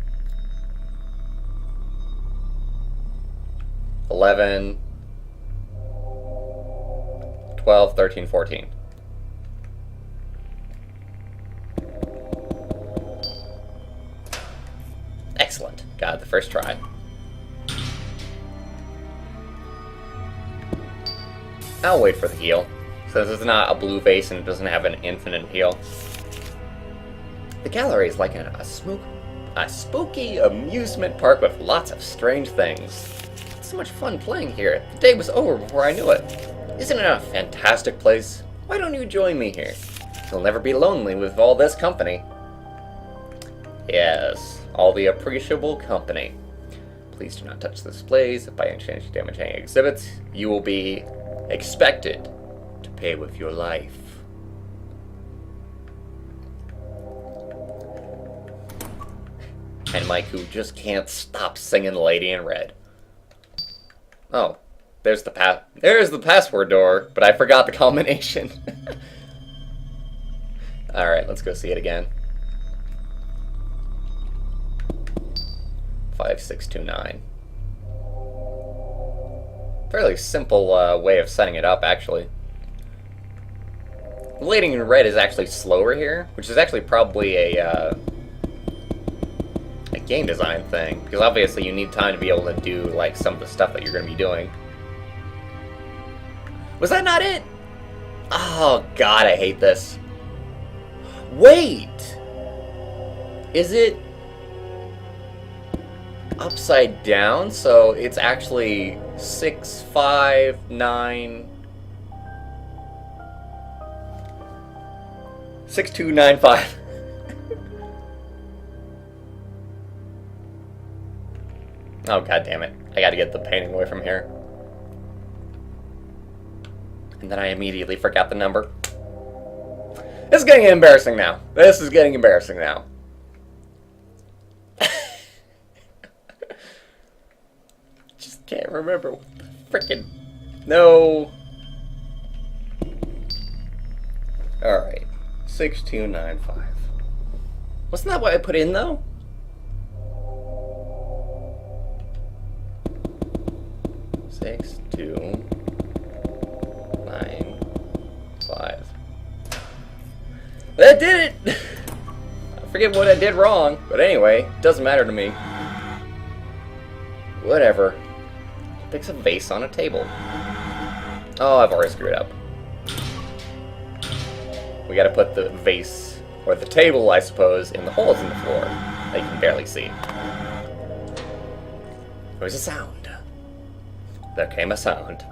11, 12, 13, 14. Excellent. Got it the first try. I'll wait for the heal, since it's not a blue vase and it doesn't have an infinite heal. The gallery is like a spooky amusement park with lots of strange things. So much fun playing here. The day was over before I knew it. Isn't it a fantastic place? Why don't you join me here? You'll never be lonely with all this company. Yes, all the appreciable company. Please do not touch the displays. If by any chance you damage any exhibits, you will be expected to pay with your life. And Mike, who just can't stop singing Lady in Red. Oh, there's the password door, but I forgot the combination. Alright, let's go see it again. 5629. Fairly simple way of setting it up, actually. Lady in Red is actually slower here, which is actually probably a game design thing, because obviously you need time to be able to do, like, some of the stuff that you're going to be doing. Was that not it? Oh, God, I hate this. Wait! Is it upside down? So it's actually 6, 5, 9... 6, 2, 9, 5. Oh, God damn it. I gotta get the painting away from here. And then I immediately forgot the number. This is getting embarrassing now. This is getting embarrassing now. Just can't remember what the frickin'... No. Alright. 6295. Wasn't that what I put in, though? Six, 2, 9, 5. That did it! I forget what I did wrong, but anyway, it doesn't matter to me. Whatever. Picks a vase on a table. Oh, I've already screwed up. We gotta put the vase, or the table, I suppose, in the holes in the floor that you can barely see. There was a sound. There came a sound.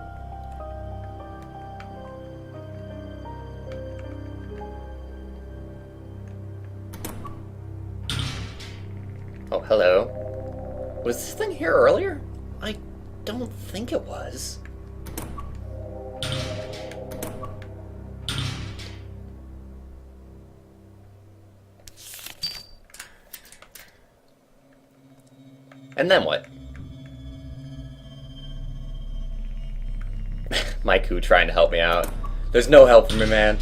Oh, hello. Was this thing here earlier? I don't think it was. And then what? Maiku trying to help me out. There's no help for me, man.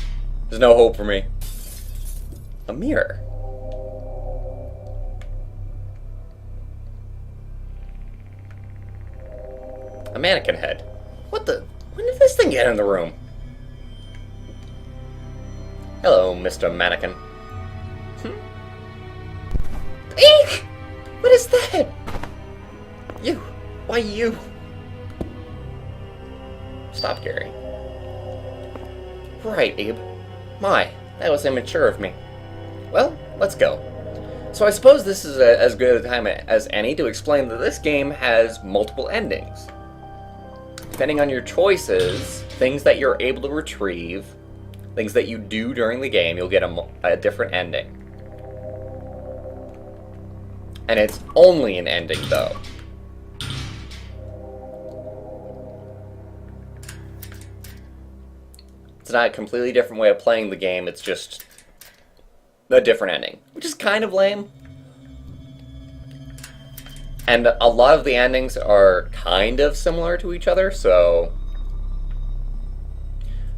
There's no hope for me. A mirror. A mannequin head. What the? When did this thing get in the room? Hello, Mr. Mannequin. Eek! What is that? You. Why you? Stop, Gary. Right, Abe. My, that was immature of me. Well, let's go. So I suppose this is as good a time as any to explain that this game has multiple endings. Depending on your choices, things that you're able to retrieve, things that you do during the game, you'll get a different ending. And it's only an ending, though. It's not a completely different way of playing the game, it's just a different ending, which is kind of lame. And a lot of the endings are kind of similar to each other, so...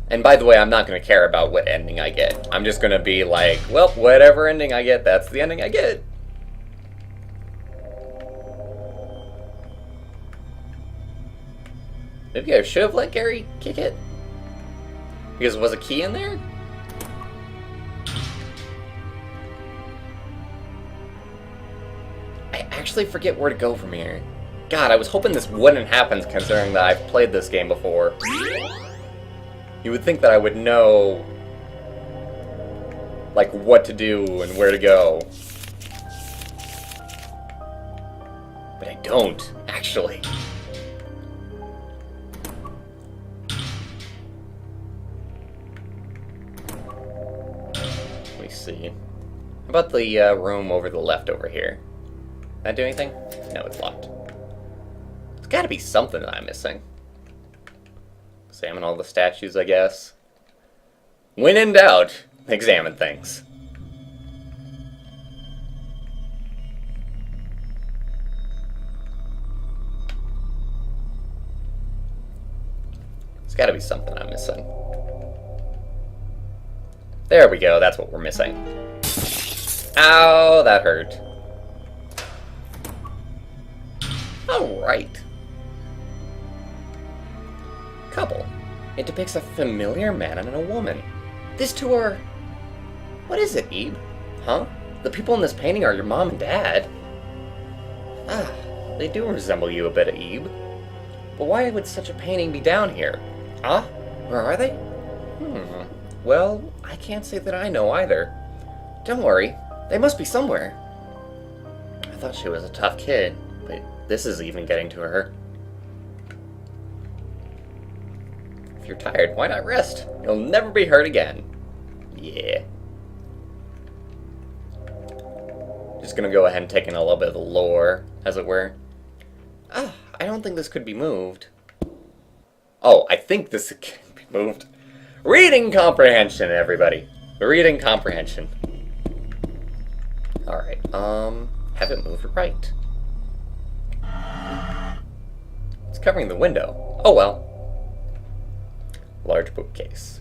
And by the way, I'm not going to care about what ending I get. I'm just going to be like, well, whatever ending I get, that's the ending I get. Maybe I should have let Gary kick it? Because was a key in there? I actually forget where to go from here. God, I was hoping this wouldn't happen considering that I've played this game before. You would think that I would know, like, what to do and where to go. But I don't, actually. Let me see. How about the room over the left over here? That do anything? No, it's locked. There's gotta be something that I'm missing. Examine all the statues, I guess. When in doubt, examine things. There's gotta be something I'm missing. There we go, that's what we're missing. Ow, that hurt. Alright. Couple. It depicts a familiar man and a woman. These two are... What is it, Ebe? Huh? The people in this painting are your mom and dad. Ah, they do resemble you a bit, Ebe. But why would such a painting be down here? Ah? Where are they? Well, I can't say that I know either. Don't worry, they must be somewhere. I thought she was a tough kid, but this is even getting to her. If you're tired, why not rest? You'll never be hurt again. Yeah. Just gonna go ahead and take in a little bit of the lore, as it were. Ah, I don't think this could be moved. Oh, I think this can be Moved. Reading comprehension, everybody. Reading comprehension. Alright, have it moved right. It's covering the window. Oh well. Large bookcase.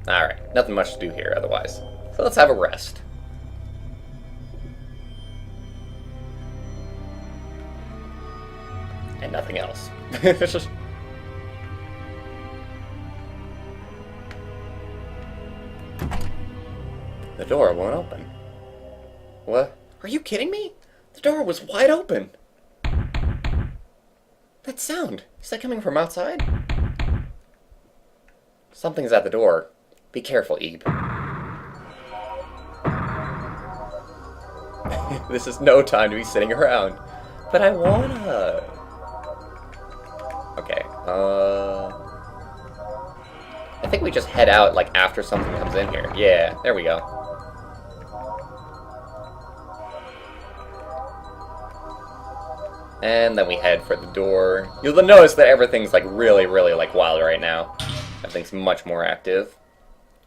Alright, nothing much to do here otherwise. So let's have a rest. And nothing else. The door won't open. What? Are you kidding me? The door was wide open. That sound, is that coming from outside? Something's at the door. Be careful, Ebe. This is no time to be sitting around. But I wanna... Okay, I think we just head out, like, after something comes in here. Yeah, there we go. And then we head for the door. You'll notice that everything's, like, really, like, wild right now. Everything's much more active.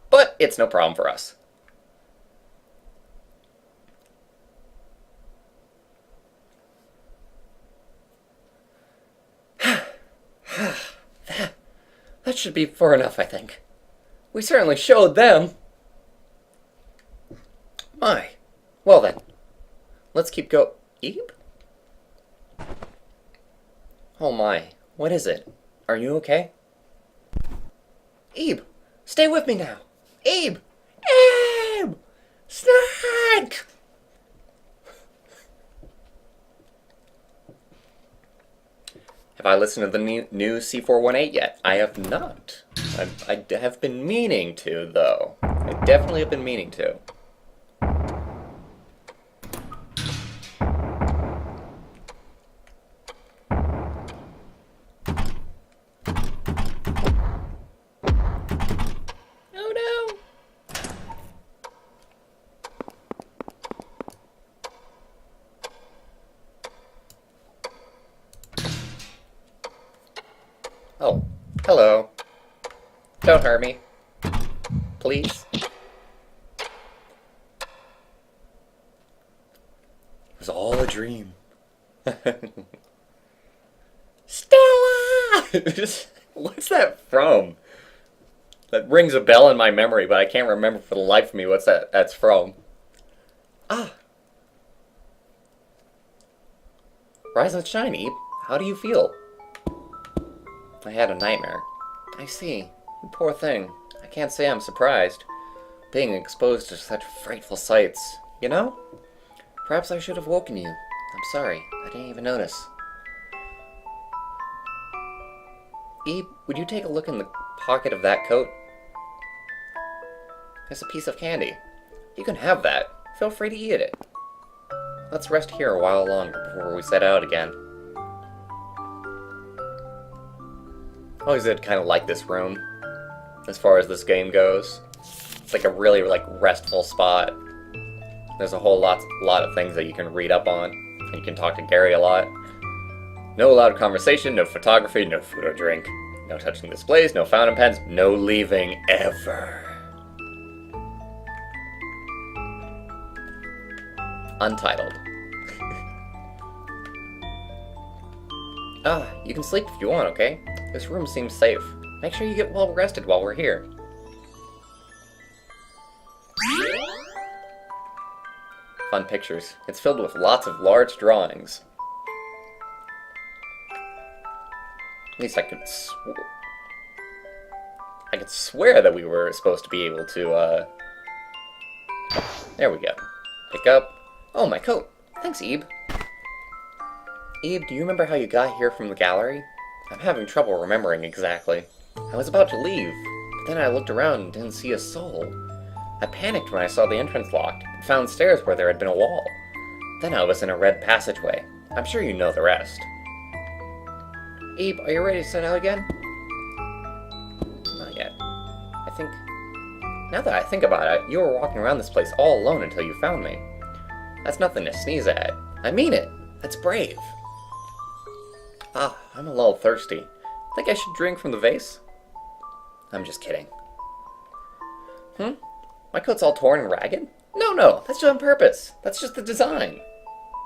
But it's no problem for us. That should be far enough, I think. We certainly showed them. My. Well then. Let's keep go... Ebe? Oh my. What is it? Are you okay? Ebe! Stay with me now! Ebe! Ebe! Snack! Have I listened to the new C418 yet? I have not. I have been meaning to, though. I definitely have been meaning to. Oh no! Oh, hello. Don't hurt me. Please. It was all a dream. Stella! What's that from? That rings a bell in my memory, but I can't remember for the life of me what's that's from. Ah. Rise and shine, Ebe. How do you feel? I had a nightmare. I see. You poor thing. I can't say I'm surprised. Being exposed to such frightful sights. You know? Perhaps I should have woken you. I'm sorry. I didn't even notice. Ebe, would you take a look in the pocket of that coat? There's a piece of candy. You can have that. Feel free to eat it. Let's rest here a while longer before we set out again. I always did kind of like this room, as far as this game goes. It's like a really, like, restful spot. There's a whole lot of things that you can read up on, and you can talk to Gary a lot. No loud conversation, no photography, no food or drink. No touching displays, no fountain pens, no leaving ever. Untitled. You can sleep if you want, okay? This room seems safe. Make sure you get well rested while we're here. Fun pictures. It's filled with lots of large drawings. At least I could swear that we were supposed to be able to, There we go. Pick up. Oh, my coat. Thanks, Ebe. Ebe, do you remember how you got here from the gallery? I'm having trouble remembering exactly. I was about to leave, but then I looked around and didn't see a soul. I panicked when I saw the entrance locked, and found stairs where there had been a wall. Then I was in a red passageway. I'm sure you know the rest. Ebe, are you ready to set out again? Not yet. Now that I think about it, you were walking around this place all alone until you found me. That's nothing to sneeze at. I mean it. That's brave. I'm a little thirsty. Think I should drink from the vase? I'm just kidding. My coat's all torn and ragged? No, that's on purpose. That's just the design.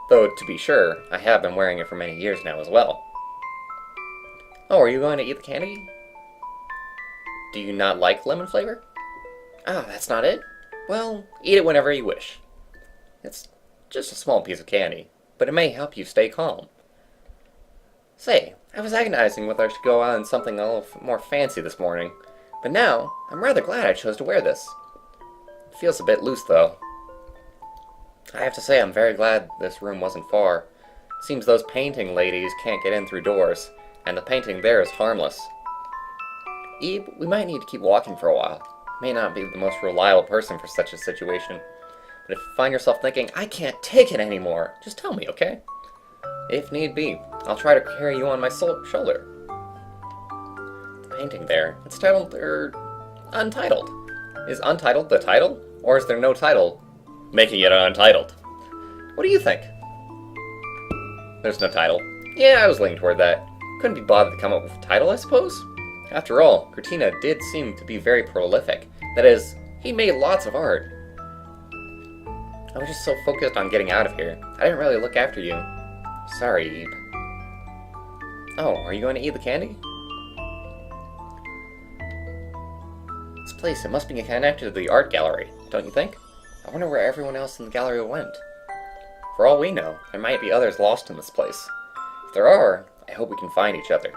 Though, to be sure, I have been wearing it for many years now as well. Oh, are you going to eat the candy? Do you not like lemon flavor? Ah, that's not it? Well, eat it whenever you wish. It's just a small piece of candy, but it may help you stay calm. Say, I was agonizing whether I should go on something a little more fancy this morning, but now I'm rather glad I chose to wear this. It feels a bit loose, though. I have to say I'm very glad this room wasn't far. It seems those painting ladies can't get in through doors, and the painting there is harmless. Eve, we might need to keep walking for a while. May not be the most reliable person for such a situation, but if you find yourself thinking, I can't take it anymore, just tell me, okay? If need be, I'll try to carry you on my shoulder. The painting there, it's titled, Untitled. Is Untitled the title? Or is there no title making it untitled? What do you think? There's no title. Yeah, I was leaning toward that. Couldn't be bothered to come up with a title, I suppose? After all, Cortina did seem to be very prolific. That is, he made lots of art. I was just so focused on getting out of here. I didn't really look after you. Sorry, Eve. Oh, are you going to eat the candy? This place, it must be connected to the art gallery, don't you think? I wonder where everyone else in the gallery went. For all we know, there might be others lost in this place. If there are, I hope we can find each other.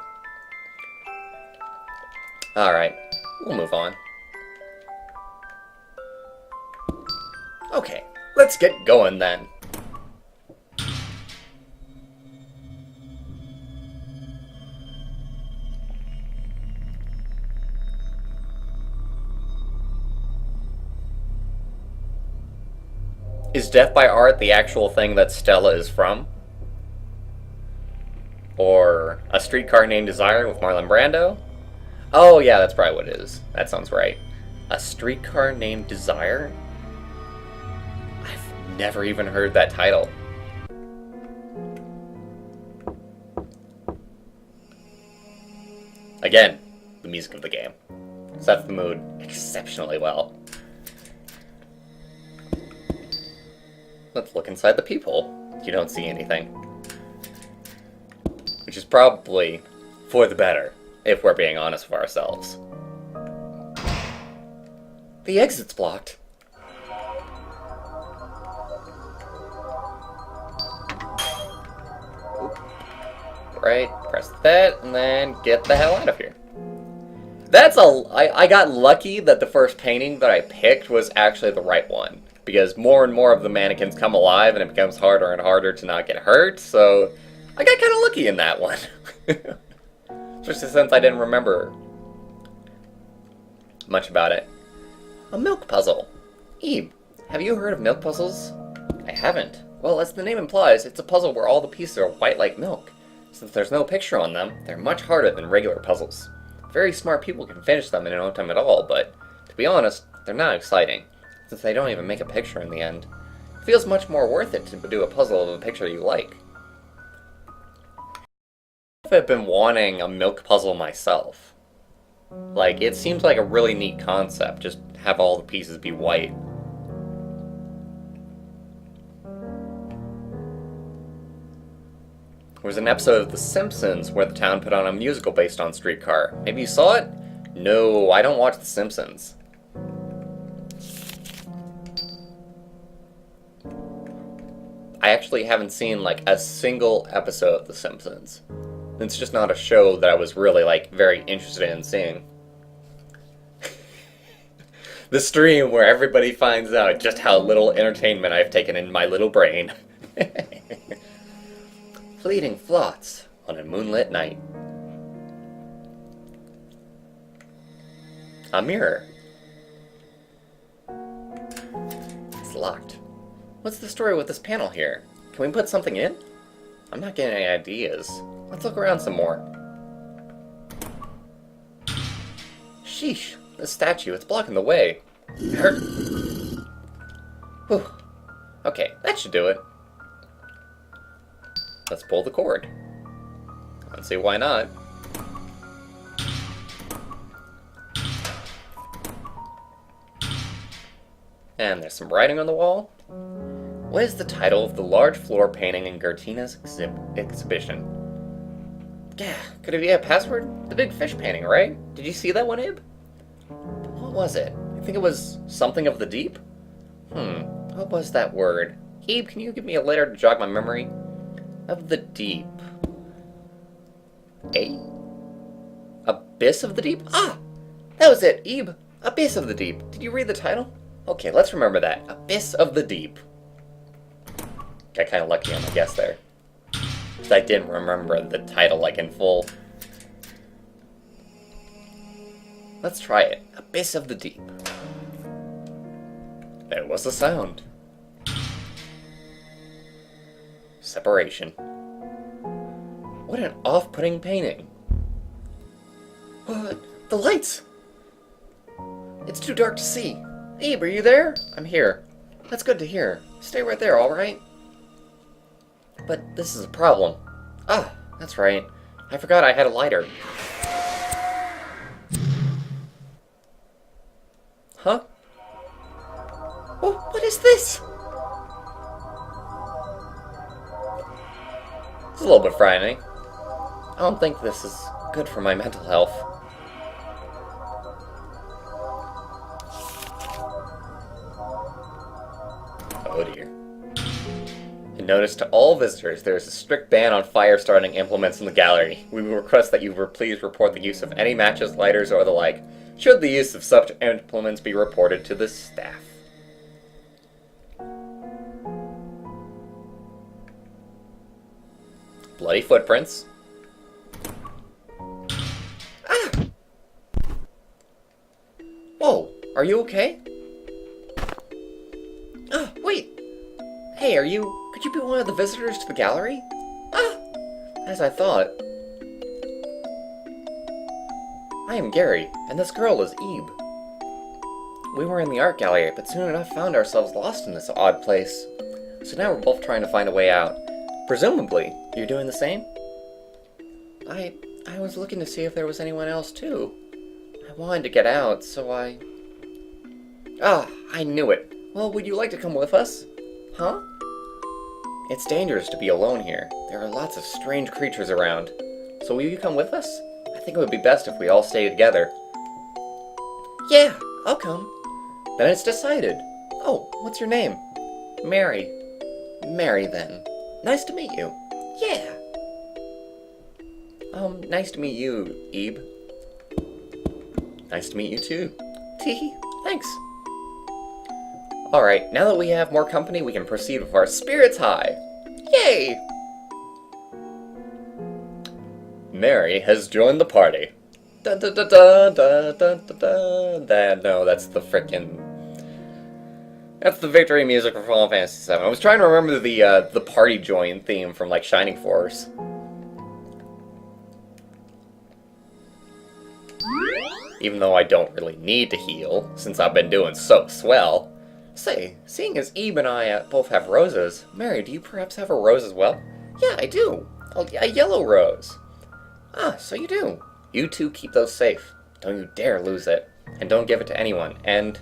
Alright, we'll move on. Okay, let's get going then. Is Death by Art the actual thing that Stella is from? Or A Streetcar Named Desire with Marlon Brando? Oh yeah, that's probably what it is. That sounds right. A Streetcar Named Desire? I've never even heard that title. Again, the music of the game sets the mood exceptionally well. Let's look inside the peephole. You don't see anything. Which is probably for the better, if we're being honest with ourselves. The exit's blocked. Right, press that, and then get the hell out of here. I got lucky that the first painting that I picked was actually the right one. Because more and more of the mannequins come alive and it becomes harder and harder to not get hurt, so I got kind of lucky in that one. Especially since I didn't remember much about it. A milk puzzle. Eve, have you heard of milk puzzles? I haven't. Well, as the name implies, it's a puzzle where all the pieces are white like milk. Since there's no picture on them, they're much harder than regular puzzles. Very smart people can finish them in no time at all, but to be honest, they're not exciting, since they don't even make a picture in the end. It feels much more worth it to do a puzzle of a picture you like. I've been wanting a milk puzzle myself. Like, it seems like a really neat concept, just have all the pieces be white. There was an episode of The Simpsons where the town put on a musical based on Streetcar. Maybe you saw it? No, I don't watch The Simpsons. I actually haven't seen like a single episode of The Simpsons. It's just not a show that I was really like very interested in seeing. The stream where everybody finds out just how little entertainment I've taken in my little brain. Fleeting thoughts on a moonlit night. A mirror. It's locked. What's the story with this panel here? Can we put something in? I'm not getting any ideas. Let's look around some more. Sheesh, this statue, it's blocking the way. Whew. Okay, that should do it. Let's pull the cord. I don't see why not. And there's some writing on the wall. What is the title of the large floor painting in Gertina's exhibition? Yeah, could it be a password? The big fish painting, right? Did you see that one, Ib? What was it? I think it was something of the deep? What was that word? Ib, can you give me a letter to jog my memory? Of the deep. Abyss of the deep? Ah! That was it, Ib. Abyss of the deep. Did you read the title? Okay, let's remember that. Abyss of the deep. Got kind of lucky on my guess there. I didn't remember the title like in full. Let's try it. Abyss of the deep. There was a sound. Separation. What an off-putting painting. What? The lights! It's too dark to see. Abe, are you there? I'm here. That's good to hear. Stay right there, alright? But this is a problem. Ah, that's right. I forgot I had a lighter. Huh? Oh, what is this? It's a little bit frightening. I don't think this is good for my mental health. Oh dear. And notice to all visitors, there is a strict ban on fire-starting implements in the gallery. We request that you please report the use of any matches, lighters, or the like, should the use of such implements be reported to the staff. Bloody footprints. Ah! Whoa, are you okay? Ah, wait! Hey, could you be one of the visitors to the gallery? Ah! As I thought. I am Gary, and this girl is Ebe. We were in the art gallery, but soon enough found ourselves lost in this odd place. So now we're both trying to find a way out. Presumably, you're doing the same? I was looking to see if there was anyone else too. I wanted to get out, so I... Ah, I knew it. Well, would you like to come with us? Huh? It's dangerous to be alone here. There are lots of strange creatures around. So will you come with us? I think it would be best if we all stay together. Yeah, I'll come. Then it's decided. Oh, what's your name? Mary. Mary, then. Nice to meet you. Yeah. Nice to meet you, Ebe. Nice to meet you too. Teehee, thanks. Alright, now that we have more company, we can proceed with our spirits high. Yay! Mary has joined the party. Dun dun dun dun dun dun dun dun. No, that's the frickin'... That's the victory music for Final Fantasy VII. I was trying to remember the party join theme from, like, Shining Force. Even though I don't really need to heal, since I've been doing so swell. Say, seeing as Ebe and I both have roses, Mary, do you perhaps have a rose as well? Yeah, I do. A yellow rose. Ah, so you do. You two keep those safe. Don't you dare lose it. And don't give it to anyone. And...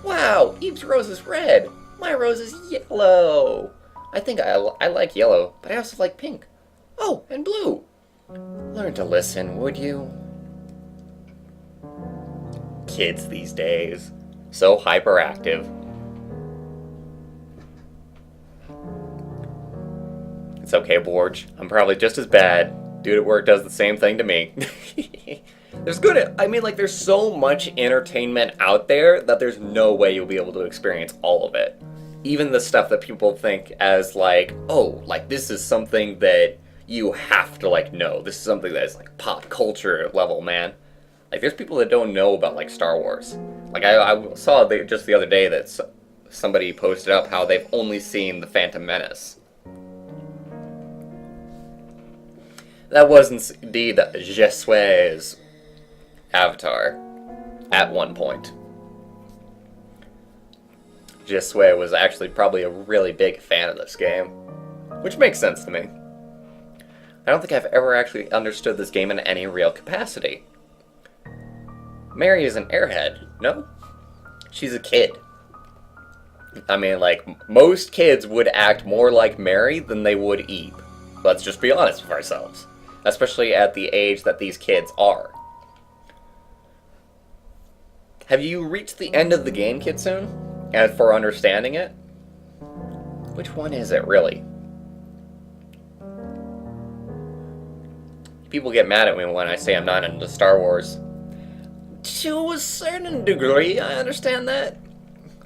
Wow, Eve's rose is red. My rose is yellow. I think I like yellow, but I also like pink. Oh, and blue. Learn to listen, would you? Kids these days. So hyperactive. It's okay, Bwarch. I'm probably just as bad. Dude at work does the same thing to me. There's so much entertainment out there that there's no way you'll be able to experience all of it. Even the stuff that people think as, like, oh, like, this is something that you have to, like, know. This is something that is, like, pop culture level, man. Like, there's people that don't know about, like, Star Wars. Like, I saw just the other day that somebody posted up how they've only seen The Phantom Menace. That was indeed Jesue's avatar at one point. Jesue was actually probably a really big fan of this game, which makes sense to me. I don't think I've ever actually understood this game in any real capacity. Mary is an airhead, no? She's a kid. I mean, like, most kids would act more like Mary than they would Eve. Let's just be honest with ourselves. Especially at the age that these kids are. Have you reached the end of the game, Kitsune? And for understanding it? Which one is it, really? People get mad at me when I say I'm not into Star Wars. To a certain degree, I understand that.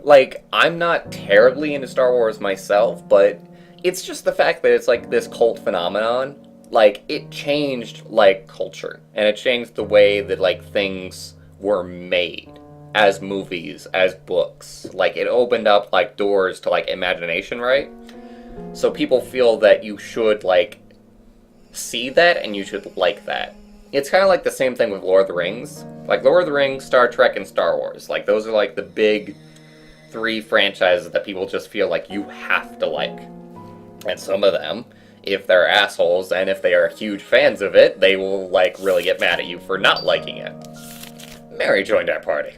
Like, I'm not terribly into Star Wars myself, but it's just the fact that it's like this cult phenomenon. Like, it changed, like, culture. And it changed the way that, like, things were made. As movies, as books. Like, it opened up, like, doors to, like, imagination, right? So people feel that you should, like, see that and you should like that. It's kind of like the same thing with Lord of the Rings. Like, Lord of the Rings, Star Trek, and Star Wars. Like, those are, like, the big 3 franchises that people just feel like you have to like. And some of them, if they're assholes and if they are huge fans of it, they will, like, really get mad at you for not liking it. Mary joined our party.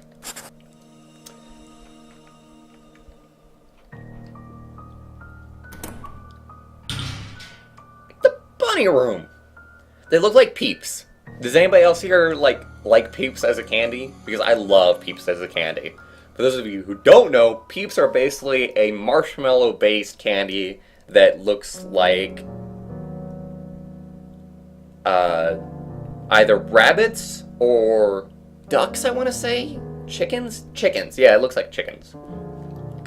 The bunny room! They look like Peeps. Does anybody else here, like Peeps as a candy? Because I love Peeps as a candy. For those of you who don't know, Peeps are basically a marshmallow-based candy that looks like either rabbits or ducks, I want to say? Chickens? Chickens, yeah, it looks like chickens.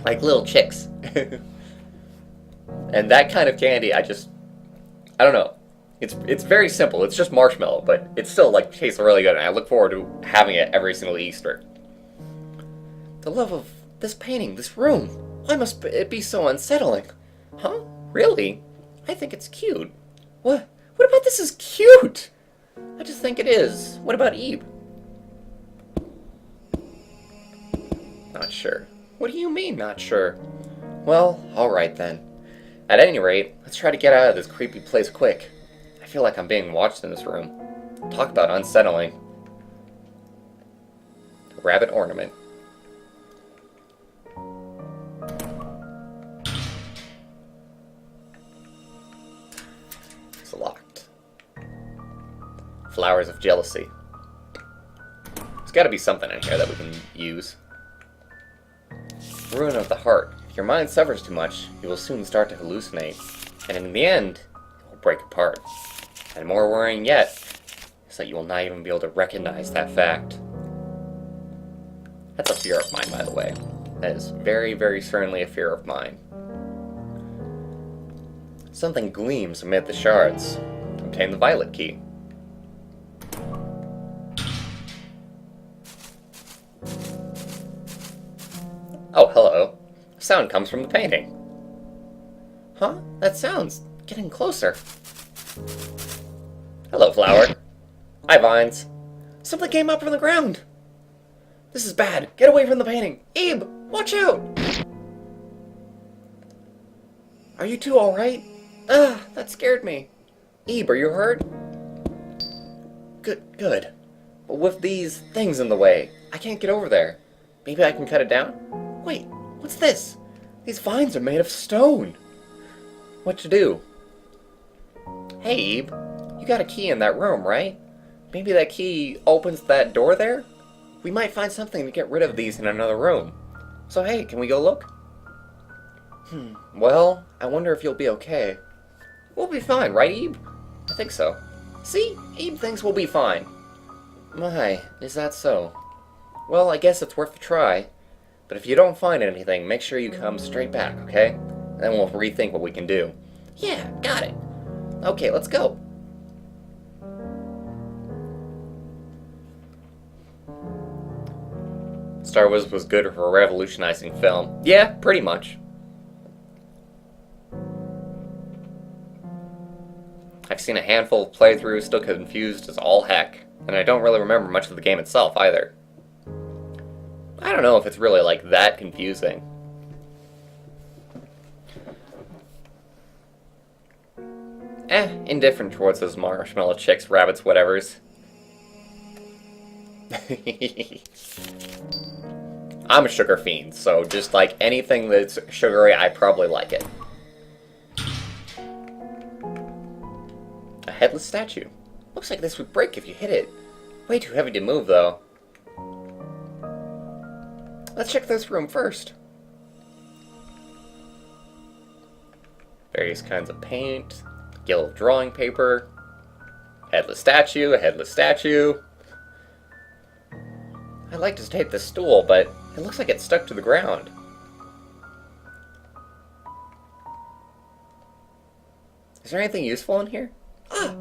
Like little chicks. And that kind of candy, I don't know. It's very simple, it's just marshmallow, but it still, like, tastes really good, and I look forward to having it every single Easter. The love of this painting, this room. Why must it be so unsettling? Huh? Really? I think it's cute. What about this is cute? I just think it is. What about Eve? Not sure. What do you mean, not sure? Well, alright then. At any rate, let's try to get out of this creepy place quick. I feel like I'm being watched in this room. Talk about unsettling. Rabbit ornament. It's locked. Flowers of jealousy. There's gotta be something in here that we can use. Ruin of the heart. If your mind suffers too much, you will soon start to hallucinate. And in the end, it will break apart. And more worrying yet, is that you will not even be able to recognize that fact. That's a fear of mine, by the way. That is very, very certainly a fear of mine. Something gleams amid the shards. Obtain the violet key. Oh, hello. Sound comes from the painting. Huh? That sound's getting closer. Hello, flower. Hi, vines. Something came up from the ground. This is bad. Get away from the painting. Abe, watch out! Are you two alright? That scared me. Abe, are you hurt? Good. But with these things in the way, I can't get over there. Maybe I can cut it down? Wait, what's this? These vines are made of stone. What to do? Hey, Abe. You got a key in that room, right? Maybe that key opens that door there? We might find something to get rid of these in another room. So hey, can we go look? Well, I wonder if you'll be okay. We'll be fine, right, Abe? I think so. See? Abe thinks we'll be fine. My, is that so? Well, I guess it's worth a try. But if you don't find anything, make sure you come straight back, okay? Then we'll rethink what we can do. Yeah, got it. Okay, let's go. Star Wars was good for revolutionizing film. Yeah, pretty much. I've seen a handful of playthroughs, still confused as all heck, and I don't really remember much of the game itself either. I don't know if it's really like that confusing. Indifferent towards those marshmallow chicks, rabbits, whatevers. I'm a sugar fiend, so just like anything that's sugary, I probably like it. A headless statue. Looks like this would break if you hit it. Way too heavy to move, though. Let's check this room first. Various kinds of paint, yellow drawing paper, headless statue, a headless statue. I'd like to take this stool, but it looks like it's stuck to the ground. Is there anything useful in here? Ah!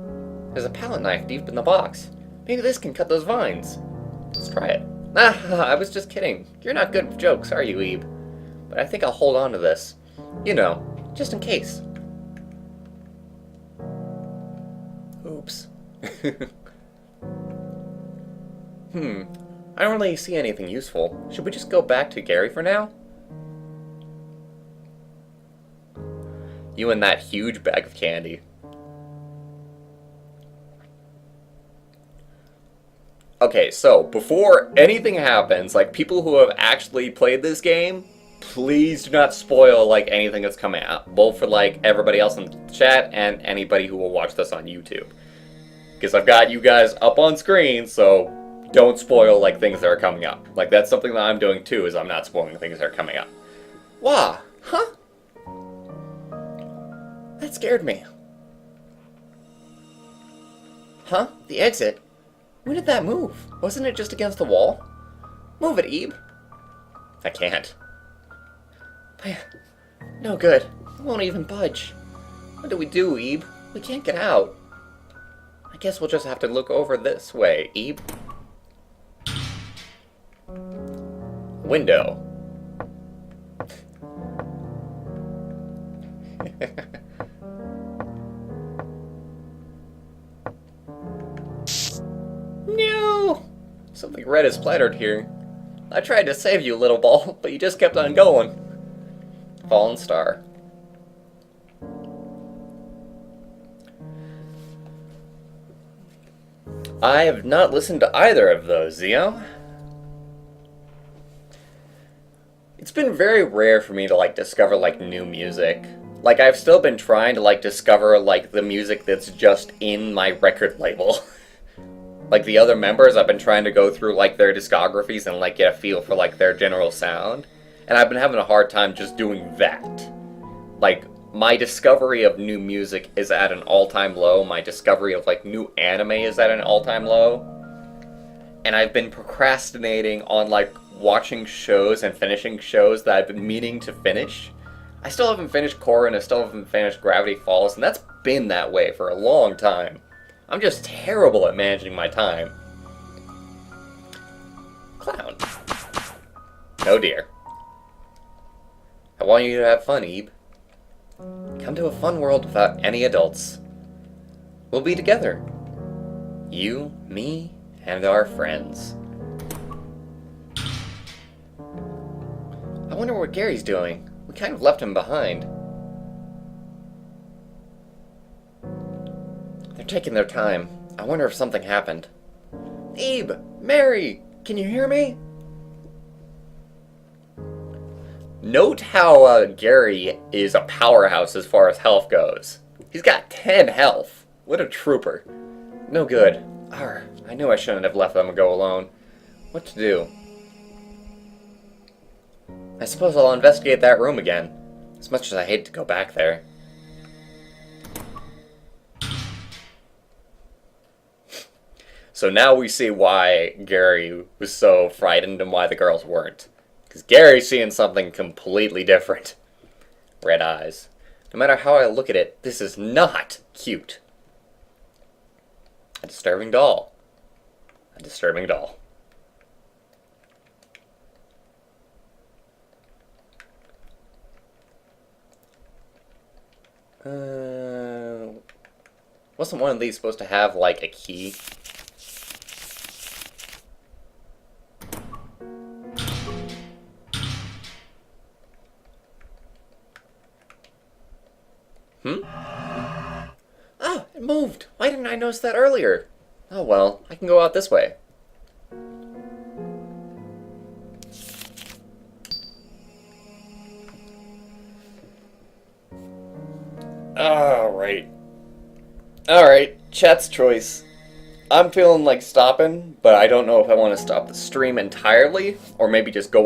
There's a palette knife deep in the box. Maybe this can cut those vines. Let's try it. Ah, I was just kidding. You're not good with jokes, are you, Ebe? But I think I'll hold on to this. You know, just in case. Oops. I don't really see anything useful. Should we just go back to Gary for now? You and that huge bag of candy. Okay, so before anything happens, like people who have actually played this game, please do not spoil like anything that's coming out, both for like everybody else in the chat and anybody who will watch this on YouTube. Because I've got you guys up on screen, so don't spoil like things that are coming up. Like that's something that I'm doing too, is I'm not spoiling things that are coming up. Wow, huh? That scared me. Huh? The exit? When did that move? Wasn't it just against the wall? Move it, Ebe. I can't. No good. It won't even budge. What do we do, Ebe? We can't get out. I guess we'll just have to look over this way, Ebe. Window. No! Something red is splattered here. I tried to save you, little ball, but you just kept on going. Fallen star. I have not listened to either of those, Zio. It's been very rare for me to like discover like new music. Like I've still been trying to like discover like the music that's just in my record label. Like the other members, I've been trying to go through like their discographies and like get a feel for like their general sound. And I've been having a hard time just doing that. Like my discovery of new music is at an all-time low. My discovery of like new anime is at an all-time low. And I've been procrastinating on like watching shows and finishing shows that I've been meaning to finish. I still haven't finished Korra and I still haven't finished Gravity Falls, and that's been that way for a long time. I'm just terrible at managing my time. Clown. No dear. I want you to have fun, Ebe. Come to a fun world without any adults. We'll be together. You, me, and our friends. I wonder what Gary's doing. We kind of left him behind. They're taking their time. I wonder if something happened. Ebe! Mary! Can you hear me? Note how Gary is a powerhouse as far as health goes. He's got 10 health. What a trooper. No good. Arr, I knew I shouldn't have left them go alone. What to do? I suppose I'll investigate that room again. As much as I hate to go back there. So now we see why Gary was so frightened and why the girls weren't. Because Gary's seeing something completely different. Red eyes. No matter how I look at it, this is not cute. A disturbing doll. A disturbing doll. Wasn't one of these supposed to have, like, a key? Oh, it moved! Why didn't I notice that earlier? Oh well, I can go out this way. Alright. Alright, chat's choice. I'm feeling like stopping, but I don't know if I want to stop the stream entirely, or maybe just go